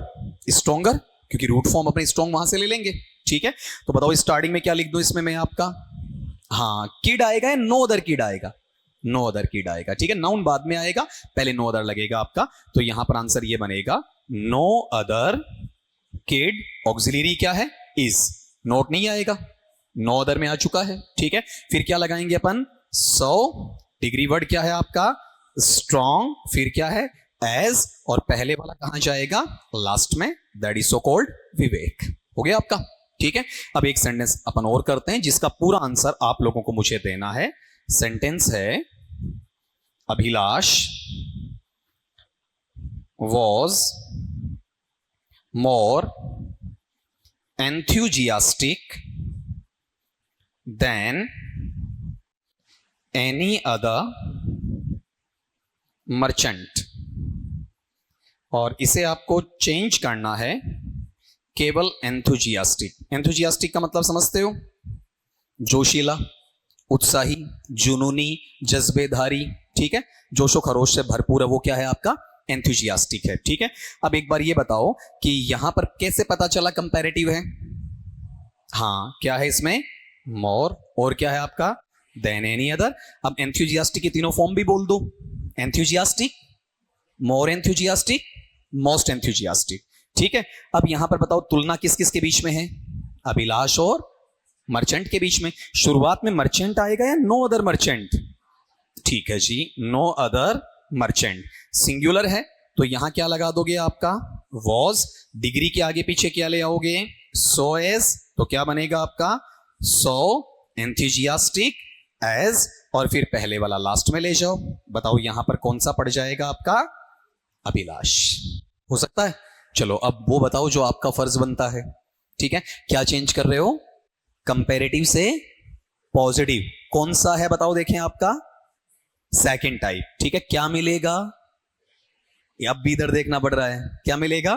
स्ट्रॉन्गर, क्योंकि रूट फॉर्म अपने स्ट्रॉन्ग वहां से ले लेंगे, ठीक है। तो बताओ स्टार्टिंग में क्या लिख दूं इसमें मैं आपका? हाँ, किड आएगा या नो अदर किड आएगा? नो अदर किड आएगा, ठीक है। नाउन बाद में आएगा, पहले नो अदर लगेगा आपका। तो यहां पर आंसर ये बनेगा नो अदर किड, ऑक्सिलरी क्या है? इज, नोट नहीं आएगा, नो अदर में आ चुका है, ठीक है। फिर क्या लगाएंगे अपन? सो, डिग्री वर्ड क्या है आपका? स्ट्रॉन्ग, फिर क्या है? एज, और पहले वाला कहां जाएगा? लास्ट में, दैट इज सो कॉल्ड विवेक। हो गया आपका, ठीक है। अब एक सेंटेंस अपन और करते हैं जिसका पूरा आंसर आप लोगों को मुझे देना है। सेंटेंस है Abhilash was more enthusiastic than any other merchant, और इसे आपको चेंज करना है केवल enthusiastic। enthusiastic का मतलब समझते हो? जोशीला, उत्साही, जुनूनी, जज्बेधारी, ठीक है, जोशो खरोश से भरपूर है, वो क्या है आपका? एंथुजियास्टिक है, ठीक है। अब एक बार ये बताओ कि यहां पर कैसे पता चला कंपैरेटिव है? हाँ, क्या है इसमें? मोर, और क्या है आपका? Than any other. अब एंथुजियास्टिक के तीनों फॉर्म भी बोल दो। Enthusiastic, more enthusiastic, most enthusiastic, ठीक है। अब यहां पर बताओ तुलना किस किस के बीच में है? अभिलाष और मर्चेंट के बीच में। शुरुआत में मर्चेंट आएगा या नो अदर मर्चेंट? ठीक है जी, नो अदर मर्चेंट। सिंगुलर है तो यहां क्या लगा दोगे आपका? वॉज। डिग्री के आगे पीछे क्या ले आओगे? सो एज, तो क्या बनेगा आपका? सो एंथुजियास्टिक एज, और फिर पहले वाला लास्ट में ले जाओ। बताओ यहां पर कौन सा पड़ जाएगा आपका? अभिलाष। हो सकता है? चलो अब वो बताओ जो आपका फर्ज बनता है, ठीक है। क्या चेंज कर रहे हो? कंपैरेटिव से पॉजिटिव, कौन सा है बताओ, देखें आपका? सेकंड टाइप, ठीक है। क्या मिलेगा? अब भी इधर देखना पड़ रहा है, क्या मिलेगा?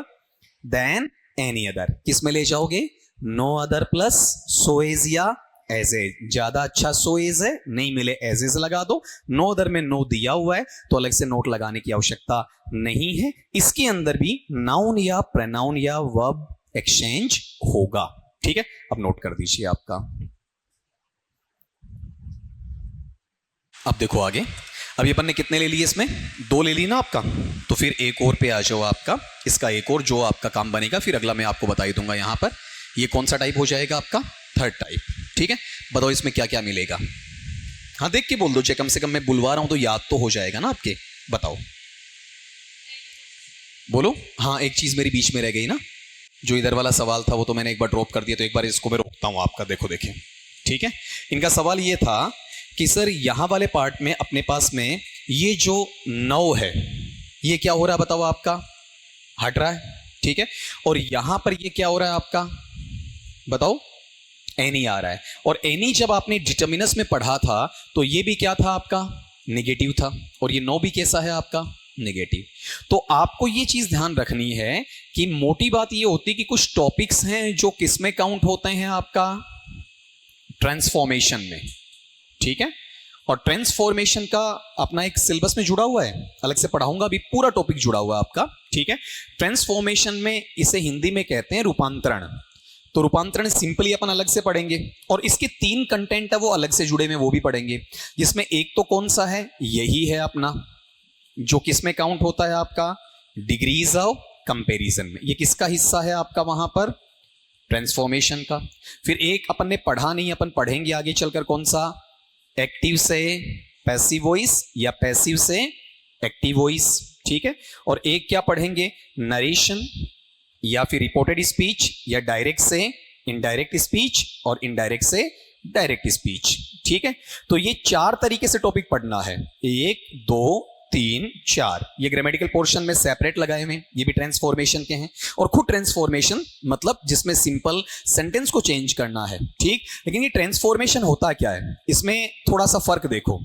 Than any other. किस में ले जाओगे? No other plus so as या एज ए। ज्यादा अच्छा सो एज है, नहीं मिले एज एज लगा दो। नो अदर में नो दिया हुआ है तो अलग से नोट लगाने की आवश्यकता नहीं है। इसके अंदर भी नाउन या प्रोनाउन या वर्ब एक्सचेंज होगा, ठीक है। अब नोट कर दीजिए आपका। अब देखो आगे, अभी अपन ने कितने ले लिए इसमें? 2 ले ली ना आपका, तो फिर एक और पे आ जाओ आपका। इसका एक और जो आपका काम बनेगा, फिर अगला मैं आपको बता ही दूंगा। यहां पर ये कौन सा टाइप हो जाएगा आपका? थर्ड टाइप, ठीक है। बताओ इसमें क्या क्या मिलेगा? हाँ देख के बोल दो, कम से कम मैं बुलवा रहा हूं तो याद तो हो जाएगा ना आपके। बताओ, बोलो। हाँ, एक चीज मेरी बीच में रह गई ना, जो इधर वाला सवाल था वो तो मैंने एक बार ड्रॉप कर दिया, तो एक बार इसको मैं रोकता हूं आपका। देखो देखें, ठीक है। इनका सवाल ये था कि सर यहां वाले पार्ट में अपने पास में ये जो नौ है ये क्या हो रहा है बताओ आपका? हट रहा है, ठीक है। और यहां पर ये क्या हो रहा है आपका? बताओ। एनी आ रहा है, और एनी जब आपने डिटर्मिनस में पढ़ा था तो ये भी क्या था आपका? नेगेटिव था, और ये नो भी कैसा है आपका? नेगेटिव। तो आपको ये चीज ध्यान रखनी है कि मोटी बात ये होती है कि कुछ टॉपिक्स हैं जो किस में काउंट होते हैं आपका? ट्रांसफॉर्मेशन में, ठीक है। और ट्रांसफॉर्मेशन का अपना एक सिलेबस में जुड़ा हुआ है, अलग से पढ़ाऊंगा, अभी पूरा टॉपिक जुड़ा हुआ है आपका, ठीक है। ट्रांसफॉर्मेशन में इसे हिंदी में कहते हैं रूपांतरण। तो रूपांतरण सिंपली अपन अलग से पढ़ेंगे, और इसके 3 कंटेंट है वो अलग से जुड़े हुए, वो भी पढ़ेंगे। जिसमें एक तो कौन सा है, यही है अपना, जो किस में काउंट होता है आपका, डिग्रीज ऑफ कंपैरिजन में। ये किसका हिस्सा है आपका वहां पर, ट्रांसफॉर्मेशन का। फिर एक अपन ने पढ़ा नहीं, अपन पढ़ेंगे आगे चलकर, कौन सा, एक्टिव से पैसिव वॉइस या पैसिव से एक्टिव वॉइस, ठीक है। और एक क्या पढ़ेंगे, नरेशन या फिर रिपोर्टेड स्पीच, या डायरेक्ट से इनडायरेक्ट स्पीच, और इनडायरेक्ट से डायरेक्ट स्पीच, ठीक है। तो ये 4 तरीके से टॉपिक पढ़ना है, 1 2 3 4। ये ग्रामेटिकल पोर्शन में सेपरेट लगाए हुए, ये भी ट्रांसफॉर्मेशन के हैं। और खुद ट्रांसफॉर्मेशन मतलब जिसमें सिंपल सेंटेंस को चेंज करना है, ठीक। लेकिन ये ट्रांसफॉर्मेशन होता क्या है, इसमें थोड़ा सा फर्क देखो।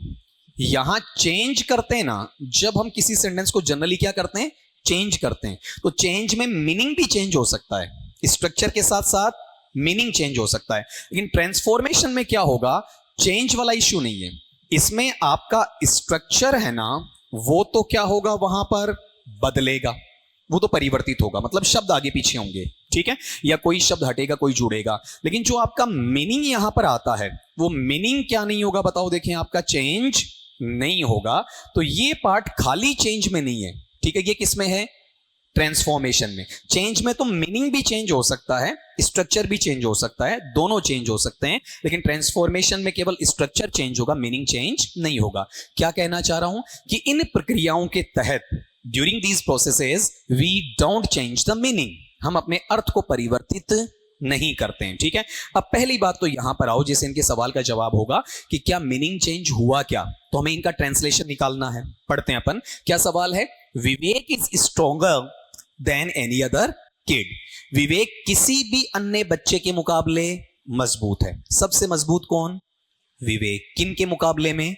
यहां चेंज करते हैं ना, जब हम किसी सेंटेंस को जनरली क्या करते हैं, चेंज करते हैं। तो चेंज में मीनिंग भी चेंज हो सकता है, स्ट्रक्चर के साथ साथ मीनिंग चेंज हो सकता है। लेकिन ट्रांसफॉर्मेशन में क्या होगा, चेंज वाला इश्यू नहीं है, इसमें आपका स्ट्रक्चर है ना, वो तो क्या होगा वहां पर, बदलेगा, वो तो परिवर्तित होगा, मतलब शब्द आगे पीछे होंगे, ठीक है, या कोई शब्द हटेगा कोई जुड़ेगा। लेकिन जो आपका मीनिंग यहां पर आता है, वो मीनिंग क्या नहीं होगा बताओ, देखें, आपका चेंज नहीं होगा। तो ये पार्ट खाली चेंज में नहीं है, ठीक है। ये किस में है, ट्रांसफॉर्मेशन में। चेंज में तो मीनिंग भी चेंज हो सकता है, स्ट्रक्चर भी चेंज हो सकता है, दोनों चेंज हो सकते हैं। लेकिन ट्रांसफॉर्मेशन में केवल स्ट्रक्चर चेंज होगा, मीनिंग चेंज नहीं होगा। क्या कहना चाह रहा हूं कि इन प्रक्रियाओं के तहत during these processes we don't change the meaning, हम अपने अर्थ को परिवर्तित नहीं करते हैं, ठीक है। अब पहली बात तो यहां पर आओ, जैसे इनके सवाल का जवाब होगा कि क्या मीनिंग चेंज हुआ क्या, तो हमें इनका ट्रांसलेशन निकालना है। पढ़ते हैं अपन, क्या सवाल है, Vivek is stronger than any other kid. Vivek किसी भी अन्य बच्चे के मुकाबले मजबूत है। सबसे मजबूत कौन, विवेक। किन के मुकाबले में,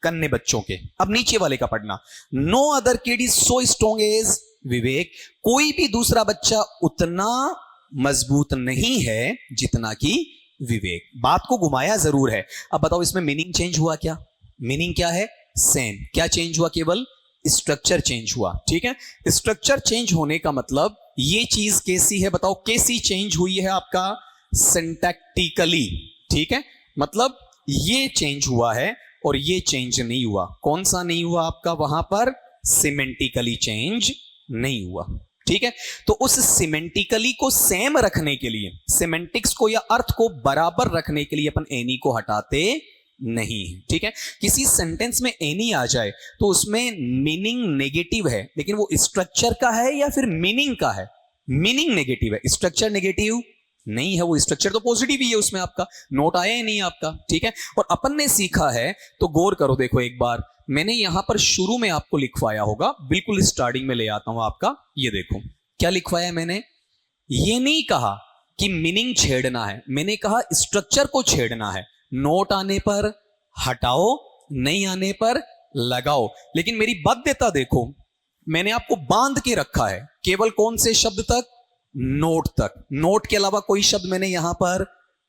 कन्ने बच्चों के। अब नीचे वाले का पढ़ना, no other kid is so strong as Vivek. कोई भी दूसरा बच्चा उतना मजबूत नहीं है जितना कि विवेक। बात को घुमाया जरूर है। अब बताओ इसमें मीनिंग चेंज हुआ क्या, मीनिंग क्या है, सेम। क्या चेंज हुआ, केवल स्ट्रक्चर चेंज हुआ, ठीक है। स्ट्रक्चर चेंज होने का मतलब ये चीज कैसी है बताओ, कैसी चेंज हुई है आपका, सिंटैक्टिकली, ठीक है। मतलब ये चेंज हुआ है और ये चेंज नहीं हुआ। कौन सा नहीं हुआ आपका वहां पर, सिमेंटिकली चेंज नहीं हुआ, ठीक है। तो उस सिमेंटिकली को सेम रखने के लिए, सिमेंटिक्स को या अर्थ को बराबर रखने के लिए अपन एनी को हटाते नहीं है, ठीक है। किसी सेंटेंस में एनी आ जाए तो उसमें मीनिंग नेगेटिव है, लेकिन वो स्ट्रक्चर का है या फिर मीनिंग का है, मीनिंग नेगेटिव है, स्ट्रक्चर नेगेटिव नहीं है, वो स्ट्रक्चर तो पॉजिटिव ही है, उसमें आपका नोट आया ही नहीं आपका, ठीक है। और अपन ने सीखा है तो गौर करो, देखो एक बार मैंने यहां पर शुरू में आपको लिखवाया होगा, बिल्कुल स्टार्टिंग में ले आता हूं आपका, ये देखो क्या लिखवाया मैंने। ये नहीं कहा कि मीनिंग छेड़ना है, मैंने कहा स्ट्रक्चर को छेड़ना है। नोट आने पर हटाओ, नहीं आने पर लगाओ। लेकिन मेरी बाध्यता देखो, मैंने आपको बांध के रखा है केवल कौन से शब्द तक, नोट तक। नोट के अलावा कोई शब्द मैंने यहां पर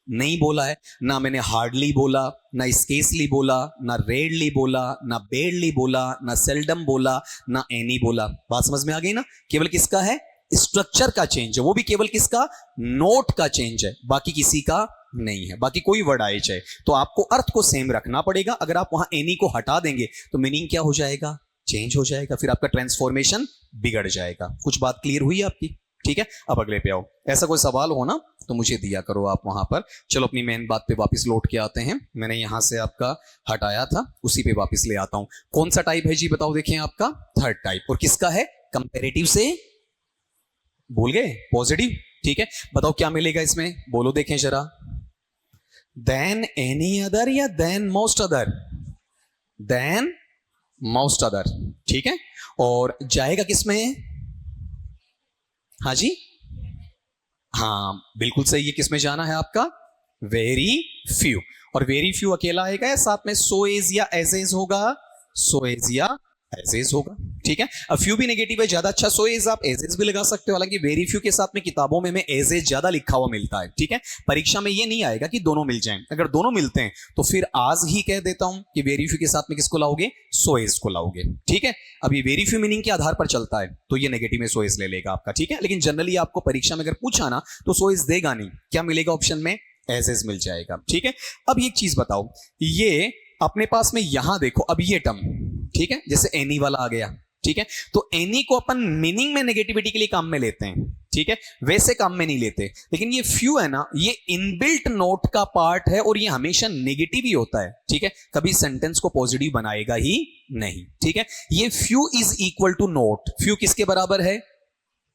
नहीं बोला है, ना मैंने हार्डली बोला, ना स्केसली बोला, ना रेडली बोला, ना बेडली बोला, ना सेल्डम बोला, ना एनी बोला। बात समझ में आ गई ना। केवल किसका है, स्ट्रक्चर का चेंज है, वो भी केवल किसका, नोट का चेंज है, बाकी किसी का नहीं है। बाकी कोई वर्ड आए चाहे तो आपको अर्थ को सेम रखना पड़ेगा। अगर आप वहां एनी को हटा देंगे तो मीनिंग क्या हो जाएगा, चेंज हो जाएगा, फिर आपका ट्रांसफॉर्मेशन बिगड़ जाएगा। कुछ बात क्लियर हुई आपकी, ठीक है। अब अगले पे आओ, ऐसा कोई सवाल हो ना तो मुझे दिया करो आप वहां पर। चलो अपनी मेन बात पे वापस लौट के आते हैं। मैंने यहां से आपका हटाया था, उसी पे वापस ले आता हूं। कौन सा टाइप है जी बताओ, देखें आपका थर्ड टाइप। और किसका है, कंपैरेटिव से, भूल गए, पॉजिटिव, ठीक है। बताओ क्या मिलेगा इसमें, बोलो देखें जरा। देन एनी अदर या than most other, than most other, ठीक है। और जाएगा किसमें, हाँ जी, हाँ बिल्कुल सही है। किसमें जाना है आपका, वेरी फ्यू। और वेरी फ्यू अकेला आएगा या साथ में सो एज या एज होगा, सो एज या एज होगा। ठीक है। अब फ्यू भी नेगेटिव है, ज्यादा अच्छा, सो इज आप एज भी लगा सकते हो। हालांकि वेरी फ्यू के साथ में किताबों में एज ज्यादा लिखा हुआ मिलता है, ठीक है। परीक्षा में ये नहीं आएगा कि दोनों मिल जाएं। अगर दोनों मिलते हैं तो फिर आज ही कह देता हूं कि वेरी फ्यू के साथ में किसको लाओगे, सो एज को लाओगे, ठीक है। अब ये वेरी फ्यू मीनिंग के आधार पर चलता है तो ये नेगेटिव में सो एज ले लेगा आपका, ठीक है। लेकिन जनरली आपको परीक्षा में अगर पूछा ना तो सो एज देगा नहीं, क्या मिलेगा ऑप्शन में, एज मिल जाएगा, ठीक है। अब एक चीज बताओ, ये अपने पास में यहां देखो, अब ये टर्म, ठीक है, जैसे एनी वाला आ गया, ठीक है। तो एनी को अपन मीनिंग में नेगेटिविटी के लिए काम में लेते हैं, ठीक है, वैसे काम में नहीं लेते। लेकिन ये फ्यू है ना, ये इनबिल्ट नोट का पार्ट है और ये हमेशा नेगेटिव ही होता है, ठीक है, कभी सेंटेंस को पॉजिटिव बनाएगा ही नहीं, ठीक है। ये few is equal to not, few किसके बराबर है,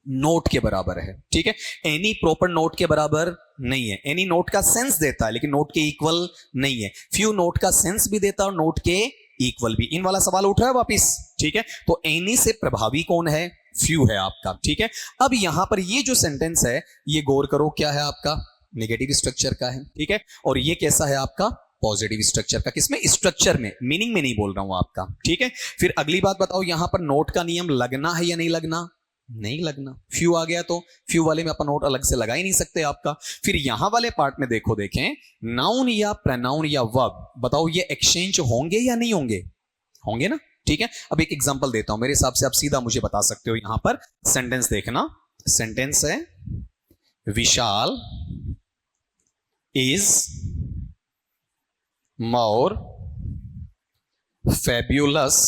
नोट के बराबर है, ठीक है। एनी प्रॉपर नोट के बराबर नहीं है। एनी नोट का सेंस देता है लेकिन नोट के इक्वल नहीं है। फ्यू नोट का सेंस भी देता है और नोट के इक्वल भी। इन वाला सवाल उठा है वापिस, ठीक है। तो एनी से प्रभावी कौन है, फ्यू है आपका, ठीक है। अब यहां पर ये जो सेंटेंस है ये गौर करो, क्या है आपका, नेगेटिव स्ट्रक्चर का है, ठीक है। और ये कैसा है आपका, पॉजिटिव स्ट्रक्चर का। किसमें, स्ट्रक्चर में, मीनिंग में नहीं बोल रहा हूं आपका, ठीक है। फिर अगली बात बताओ, यहां पर नोट का नियम लगना है या नहीं लगना, नहीं लगना। फ्यू आ गया तो फ्यू वाले में अपन नोट अलग से लगा ही नहीं सकते आपका। फिर यहां वाले पार्ट में देखो, देखें, नाउन या प्रोनाउन या वर्ब, बताओ ये एक्सचेंज होंगे या नहीं होंगे, होंगे ना, ठीक है। अब एक एग्जांपल देता हूं, मेरे हिसाब से आप सीधा मुझे बता सकते हो। यहां पर सेंटेंस देखना, सेंटेंस है Vishal is more fabulous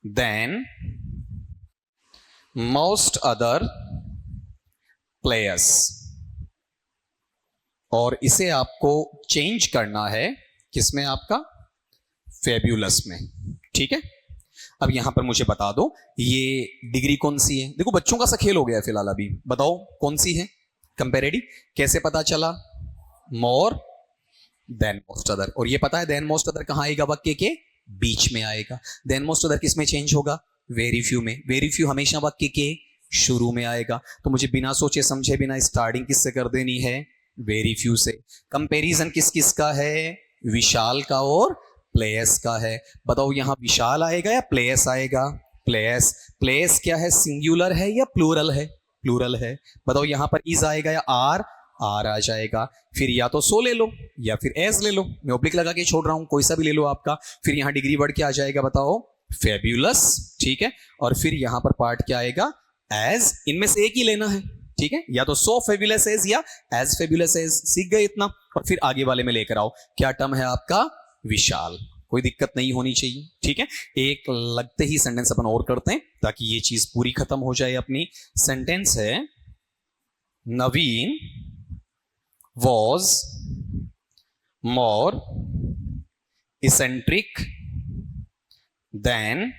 than most other players. और इसे आपको चेंज करना है किसमें, आपका फेब्यूलस में, ठीक है। अब यहां पर मुझे बता दो ये डिग्री कौन सी है। देखो बच्चों का सा खेल हो गया फिलहाल, अभी बताओ कौन सी है, कंपेरेटिव। कैसे पता चला, मोर देन मोस्ट अदर। और ये पता है देन मोस्ट अदर कहां आएगा, वाक्य के बीच में आएगा। देन मोस्ट अदर किस में चेंज होगा, वेरी फ्यू में। वेरी फ्यू हमेशा वाक्य के शुरू में आएगा। तो मुझे बिना सोचे समझे बिना स्टार्टिंग किससे कर देनी है, वेरी फ्यू से। कंपैरिजन किस किस का है, विशाल का और प्लेयस का है। बताओ यहां विशाल आएगा या प्लेयस आएगा, प्लेयस। प्लेयस क्या है, सिंगुलर है या प्लूरल है, प्लूरल है। बताओ यहां पर इज आएगा या आर, आर आ जाएगा। फिर या तो सो ले लो या फिर एज ले लो, मैं ऑब्लिक लगा के छोड़ रहा हूं, कोई सा भी ले लो आपका। फिर यहां डिग्री वर्ड क्या आ जाएगा, बताओ, फेब्यूलस, ठीक है। और फिर यहां पर पार्ट क्या आएगा, एज। इनमें से एक ही लेना है, ठीक है, या तो सो फेब्यूलस एज या एज फेब्यूलस एज। सीख गए इतना। और फिर आगे वाले में लेकर आओ, क्या टर्म है आपका, विशाल। कोई दिक्कत नहीं होनी चाहिए, ठीक है। एक लगते ही सेंटेंस अपन और करते हैं ताकि ये चीज पूरी खत्म हो जाए अपनी। सेंटेंस है Naveen was more eccentric than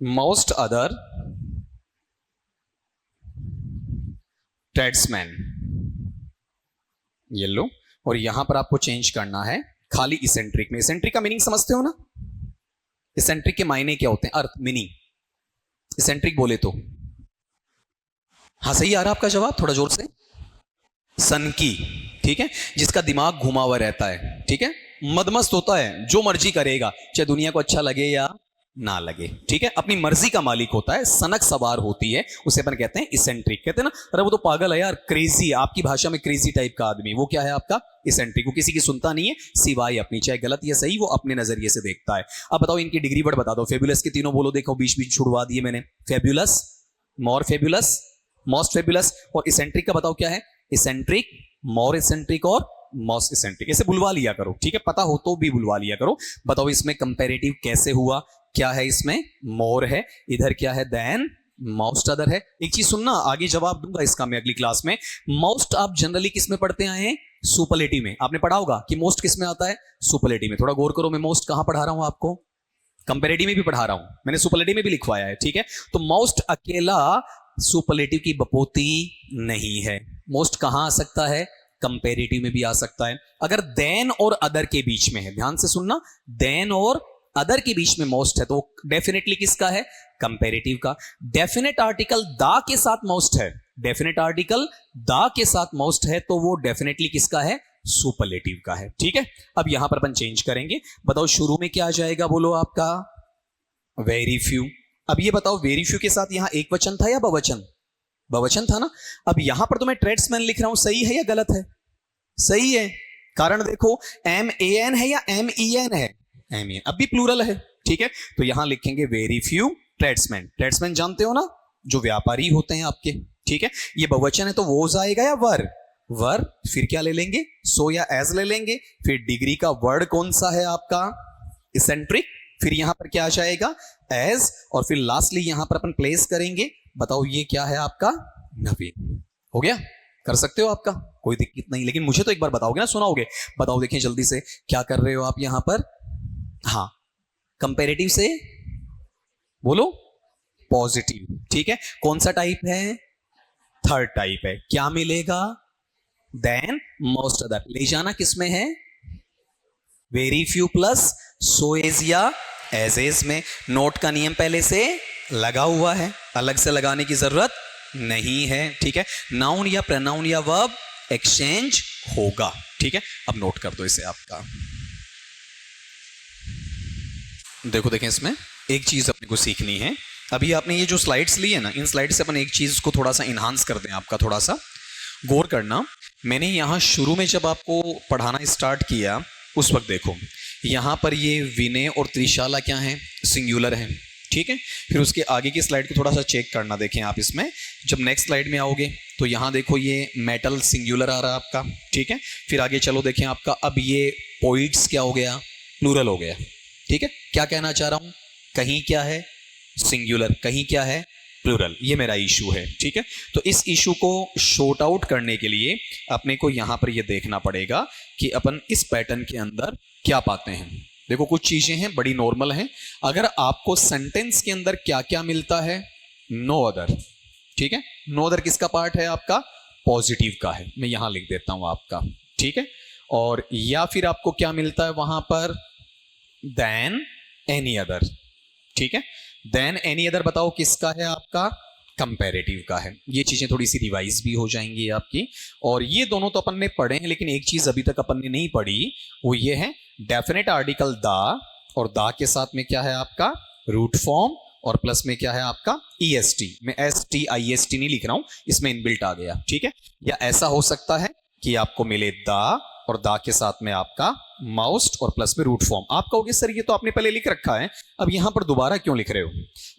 most other tradesman. ये लो। और यहां पर आपको चेंज करना है खाली इसेंट्रिक में। इसेंट्रिक का मीनिंग समझते हो ना, इसेंट्रिक के मायने क्या होते हैं, अर्थ, मीनिंग। इसेंट्रिक बोले तो, हाँ सही आ रहा आपका जवाब, थोड़ा जोर से। सनकी, ठीक है, जिसका दिमाग घुमा हुआ रहता है, ठीक है, मदमस्त होता है, जो मर्जी करेगा, चाहे दुनिया को अच्छा लगे या ना लगे, ठीक है, अपनी मर्जी का मालिक होता है, सनक सवार होती है, उसे अपन कहते हैं इसेंट्रिक। कहते हैं ना, अरे वो तो पागल है यार, क्रेजी, आपकी भाषा में क्रेजी टाइप का आदमी, वो क्या है आपका, इसेंट्रिक। वो किसी की सुनता नहीं है सिवाय अपनी, चाहे गलत या सही वो अपने नजरिए से देखता है। अब बताओ इनकी डिग्री वर्ड बता दो। फेब्यूलस के तीनों बोलो, देखो बीच बीच छुड़वा दिए मैंने। फेब्यूलस, मोर फेब्यूलस, मोस्ट फेब्यूलस। और इसेंट्रिक का बताओ क्या है, इसेंट्रिक, मोर इसेंट्रिक और मोस्ट इसेंट्रिक। इसे बुलवा लिया करो, ठीक है, पता हो तो भी बुलवा लिया करो। बताओ इसमें कंपैरेटिव कैसे हुआ, क्या है इसमें, मोर है, इधर क्या है, देन मोस्ट अदर है। एक चीज सुनना, आगे जवाब दूंगा इसका मैं अगली क्लास में। मोस्ट आप जनरली किस में पढ़ते आए हैं, सुपरलेटिव में। आपने पढ़ा होगा कि मोस्ट किस में आता है, सुपरलेटिव में। थोड़ा गौर करो, मैं मोस्ट कहां पढ़ा रहा हूं आपको, कंपैरेटिव में भी पढ़ा रहा हूं, मैंने सुपरलेटिव में भी लिखवाया है, ठीक है। तो मोस्ट अकेला सुपरलेटिव की बपोती नहीं है। मोस्ट कहां आ सकता है, कंपैरेटिव में भी आ सकता है। अगर देन और अदर के बीच में है, ध्यान से सुनना, देन और अदर के बीच में मोस्ट है तो डेफिनेटली किसका है, कंपैरेटिव का। डेफिनेट आर्टिकल दा के साथ मोस्ट है, डेफिनेट आर्टिकल दा के साथ मोस्ट है तो वो डेफिनेटली किसका है, सुपरलेटिव का है। ठीक है, अब यहां पर अपन चेंज करेंगे। बताओ शुरू में क्या आ जाएगा, बोलो आपका वेरी फ्यू। अब ये बताओ वेरी फ्यू के साथ यहां एक वचन था या बहुवचन? बहुवचन था ना। अब यहां पर तो मैं ट्रेड्समैन लिख रहा हूं, सही है या गलत है? सही है। कारण देखो MAN है या MEN है? MEN। अब भी प्लूरल है। ठीक है, तो यहां लिखेंगे वेरी फ्यू ट्रेड्समैन। ट्रेड्समैन जानते हो ना, जो व्यापारी होते हैं आपके। ठीक है, ये बहुवचन है तो वोज आएगा या वर? वर। फिर क्या ले लेंगे, सो या एज ले लेंगे। फिर डिग्री का वर्ड कौन सा है आपका? इसेंट्रिक। फिर यहां पर क्या आ जाएगा, एज। और फिर लास्टली यहां पर अपन प्लेस करेंगे। बताओ ये क्या है आपका? नवीन। हो गया, कर सकते हो आपका, कोई दिक्कत नहीं। लेकिन मुझे तो एक बार बताओगे ना, सुनाओगे? बताओ देखिए जल्दी से, क्या कर रहे हो आप यहां पर? हाँ, कंपैरेटिव से बोलो पॉजिटिव। ठीक है, कौन सा टाइप है? थर्ड टाइप है। क्या मिलेगा? Than most other. ले जाना किसमें है? Very few plus so as या एज एज में। नोट का नियम पहले से लगा हुआ है, अलग से लगाने की जरूरत नहीं है। ठीक है, नाउन या प्रोनाउन या वर्ब एक्सचेंज होगा। ठीक है, अब नोट कर दो इसे आपका। देखो देखें, इसमें एक चीज अपने को सीखनी है। अभी आपने ये जो स्लाइड्स ली है ना, इन स्लाइड से अपन एक चीज को थोड़ा सा इन्हांस कर दें। आपका थोड़ा सा गौर करना। मैंने यहां शुरू में जब आपको पढ़ाना स्टार्ट किया उस वक्त देखो यहां पर ये विनय और त्रिशाला क्या है? सिंगुलर है। ठीक है, फिर उसके आगे की स्लाइड को थोड़ा सा चेक करना। देखें आप इसमें, जब नेक्स्ट स्लाइड में आओगे तो यहां देखो ये मेटल सिंगुलर आ रहा है आपका। ठीक है, फिर आगे चलो देखें आपका, अब ये पोइट्स क्या हो गया? प्लूरल हो गया। ठीक है, क्या कहना चाह रहा हूं? कहीं क्या है? सिंगुलर, कहीं क्या है? प्लूरल। ये मेरा इशू है। ठीक है, तो इस इशू को शॉर्ट आउट करने के लिए अपने को यहां पर ये देखना पड़ेगा कि अपन इस पैटर्न के अंदर क्या पाते हैं। देखो कुछ चीजें हैं बड़ी नॉर्मल हैं। अगर आपको सेंटेंस के अंदर क्या क्या मिलता है? No other. ठीक है, नो अदर किसका पार्ट है आपका? पॉजिटिव का है। मैं यहां लिख देता हूं आपका। ठीक है, और या फिर आपको क्या मिलता है वहां पर? Than any other. ठीक है, देन एनी अदर बताओ किसका है आपका? कंपैरेटिव का है। ये चीजें थोड़ी सी रिवाइज भी हो जाएंगी आपकी। और ये दोनों तो अपन ने पढ़े हैं, लेकिन एक चीज अभी तक अपन ने नहीं पढ़ी, वो ये है डेफिनेट आर्टिकल दा, और दा के साथ में क्या है आपका? रूट फॉर्म, और प्लस में क्या है आपका? EST। मैं STIST नहीं लिख रहा हूं, इसमें इनबिल्ट आ गया। ठीक है, या ऐसा हो सकता है कि आपको मिले दा और दा के साथ में आपका मोस्ट और प्लस में रूट फॉर्म। आप कहोगे सर ये तो आपने पहले लिख रखा है, अब यहां पर दोबारा क्यों लिख रहे हो?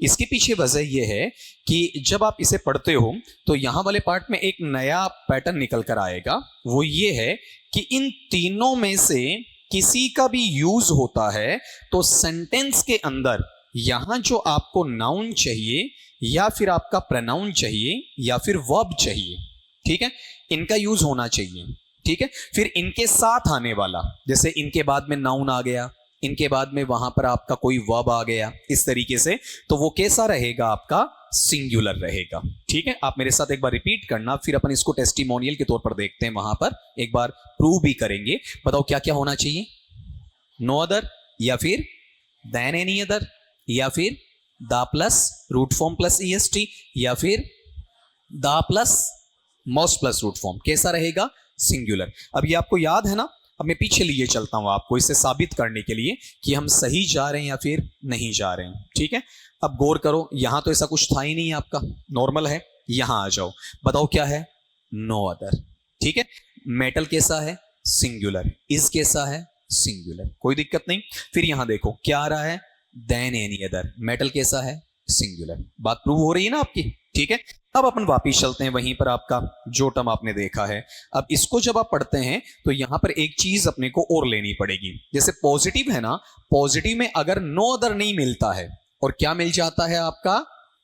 इसके पीछे वजह यह है कि जब आप इसे पढ़ते हो तो यहां वाले पार्ट में एक नया पैटर्न निकल कर आएगा। वो ये है कि इन तीनों में से किसी का भी यूज होता है तो सेंटेंस के अंदर यहां जो आपको नाउन चाहिए या फिर आपका प्रोनाउन चाहिए या फिर वर्ब चाहिए, ठीक है, इनका यूज होना चाहिए। ठीक है, फिर इनके साथ आने वाला, जैसे इनके बाद में नाउन आ गया, इनके बाद में वहां पर आपका कोई वर्ब आ गया, इस तरीके से, तो वो कैसा रहेगा आपका? सिंगुलर रहेगा। ठीक है, आप मेरे साथ एक बार रिपीट करना, फिर अपन इसको टेस्टिमोनियल के तौर पर देखते हैं, वहां पर एक बार प्रूव भी करेंगे। बताओ क्या क्या होना चाहिए? नो अदर, या फिर देन एनी अदर, या फिर the plus root form plus EST, या फिर the plus most plus root form. कैसा रहेगा? सिंगुलर। अब ये आपको याद है ना? अब मैं पीछे लिए चलता हूं आपको इसे साबित करने के लिए कि हम सही जा रहे हैं या फिर नहीं जा रहे हैं। ठीक है, अब गौर करो, यहां तो ऐसा कुछ था ही नहीं, आपका नॉर्मल है। यहां आ जाओ, बताओ क्या है? No other. ठीक है, मेटल कैसा है? सिंगुलर। इज कैसा है? सिंगुलर। कोई दिक्कत नहीं। फिर यहां देखो क्या आ रहा है? Than any other. मेटल कैसा है? सिंगुलर। बात प्रूव हो रही है ना आपकी? ठीक है, अब अपन वापिस चलते हैं वहीं पर, आपका जो टर्म आपने देखा है। अब इसको जब आप पढ़ते हैं तो यहां पर एक चीज अपने को और लेनी पड़ेगी। जैसे पॉजिटिव है ना, पॉजिटिव में अगर नो अदर नहीं मिलता है और क्या मिल जाता है आपका?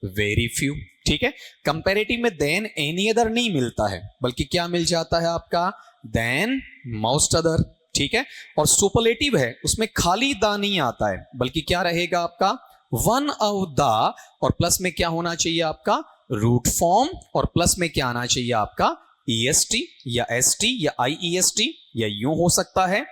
Very few. ठीक है, कंपैरेटिव में देन एनी अदर नहीं मिलता है, बल्कि क्या मिल जाता है आपका? Than most other. ठीक है, और सुपरलेटिव है, उसमें खाली दा नहीं आता है, बल्कि क्या रहेगा आपका? वन ऑफ दा, और प्लस में क्या होना चाहिए आपका? रूट फॉर्म, और प्लस में क्या आना चाहिए आपका? EST या ST या IEST, या यूं हो सकता है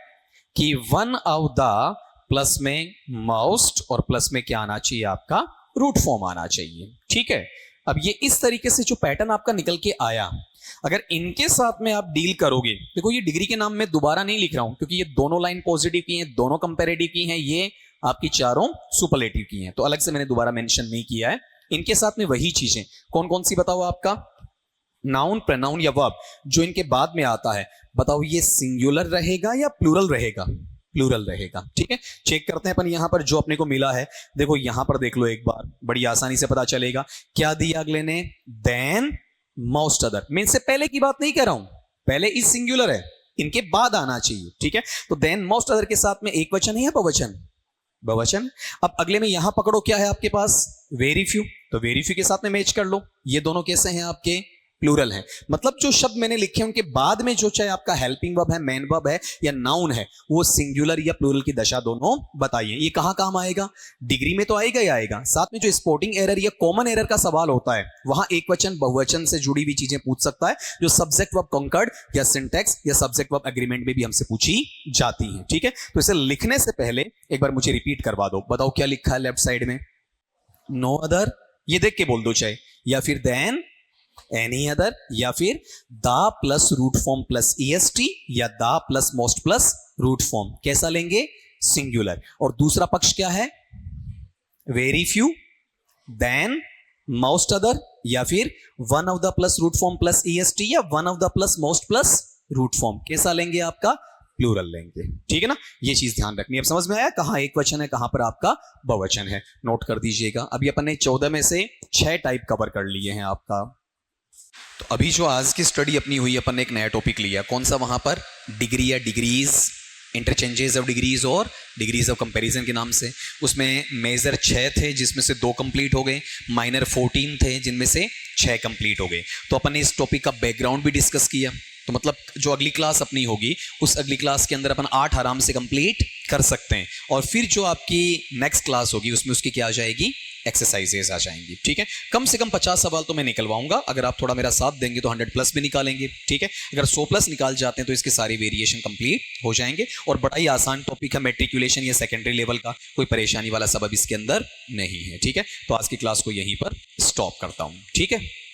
कि वन ऑफ द प्लस में मोस्ट, और प्लस में क्या आना चाहिए आपका? रूट फॉर्म आना चाहिए। ठीक है, अब ये इस तरीके से जो पैटर्न आपका निकल के आया, अगर इनके साथ में आप डील करोगे, देखो ये डिग्री के नाम में दोबारा नहीं लिख रहा हूं क्योंकि ये दोनों लाइन पॉजिटिव की हैं, दोनों कंपैरेटिव की हैं, ये आपकी चारों सुपरलेटिव की हैं, तो अलग से मैंने दोबारा मेंशन नहीं किया है। इनके साथ में वही चीजें कौन कौन सी बताओ, आपका नाउन, प्रोनाउन या वर्ब जो इनके बाद में आता है, बताओ ये सिंगुलर रहेगा या प्लूरल रहेगा? प्लूरल रहेगा। ठीक है, चेक करते हैं अपन यहां पर जो अपने को मिला है। देखो यहां पर देख लो एक बार, बड़ी आसानी से पता चलेगा क्या दिया अगले ने, देन मोस्ट अदर। मैं इनसे पहले की बात नहीं कर रहा हूं, पहले इस सिंगुलर है, इनके बाद आना चाहिए। ठीक है, तो देन मोस्ट अदर के साथ में एक वचन है या बहुवचन? बहुवचन। अब अगले में यहां पकड़ो, क्या है आपके पास, वेरी फ्यू, तो वेरी फ्यू के साथ में मैच कर लो। ये दोनों कैसे हैं आपके, प्लूरल है। मतलब जो शब्द मैंने लिखे उनके बाद में जो चाहे आपका हेल्पिंग वर्ब है, मेन वर्ब है या नाउन है, वो सिंगुलर या प्लूरल की दशा दोनों बताइए। ये कहां काम आएगा, डिग्री में तो आएगा ही आएगा, साथ में जो स्पोर्टिंग एरर या कॉमन एरर का सवाल होता है वहां एक वचन बहुवचन से जुड़ी हुई चीजें पूछ सकता है, जो सब्जेक्ट वर्ब कंकर्ड या सिंटैक्स या सब्जेक्ट वर्ब एग्रीमेंट में भी हमसे पूछी जाती है। ठीक है, तो इसे लिखने से पहले एक बार मुझे रिपीट करवा दो। बताओ क्या लिखा है लेफ्ट साइड में, नो अदर, ये देख के बोल दो चाहे, या फिर देन, एनी अदर, या फिर the plus root form plus EST, या the plus most plus root form. कैसा लेंगे, सिंगुलर। और दूसरा पक्ष क्या है, very few, than most other, या फिर one of the plus root form plus EST, या one of the plus most plus root form. कैसा लेंगे, आपका प्लूरल लेंगे। ठीक है ना, ये चीज ध्यान रखनी है। अब समझ में आया कहां एक वचन है, कहां पर आपका बहुवचन है, नोट कर दीजिएगा। अभी अपन ने 14 में से 6 टाइप कवर कर लिए हैं आपका। तो अभी जो आज की स्टडी अपनी हुई, अपन ने एक नया टॉपिक लिया, कौन सा, वहां पर डिग्री या डिग्रीज, इंटरचेंजेस ऑफ डिग्रीज और डिग्रीज ऑफ कंपैरिजन के नाम से। उसमें मेजर 6 थे जिसमें से 2 कंप्लीट हो गए, माइनर 14 थे जिनमें से 6 कंप्लीट हो गए। तो अपन ने इस टॉपिक का बैकग्राउंड भी डिस्कस किया। तो मतलब जो अगली क्लास अपनी होगी उस अगली क्लास के अंदर अपन 8 आराम से कंप्लीट कर सकते हैं, और फिर जो आपकी नेक्स्ट क्लास होगी उसमें उसकी क्या आ जाएगी, एक्सरसाइजेस आ जाएंगी। ठीक है, कम से कम 50 सवाल तो मैं निकलवाऊंगा, अगर आप थोड़ा मेरा साथ देंगे तो 100 प्लस भी निकालेंगे। ठीक है, अगर 100 प्लस निकाल जाते हैं तो इसके सारे वेरिएशन कंप्लीट हो जाएंगे, और बड़ा ही आसान टॉपिक है, मैट्रिकुलेशन या सेकेंडरी लेवल का, कोई परेशानी वाला सबब इसके अंदर नहीं है। ठीक है, तो आज की क्लास को यहीं पर स्टॉप करता हूं। ठीक है।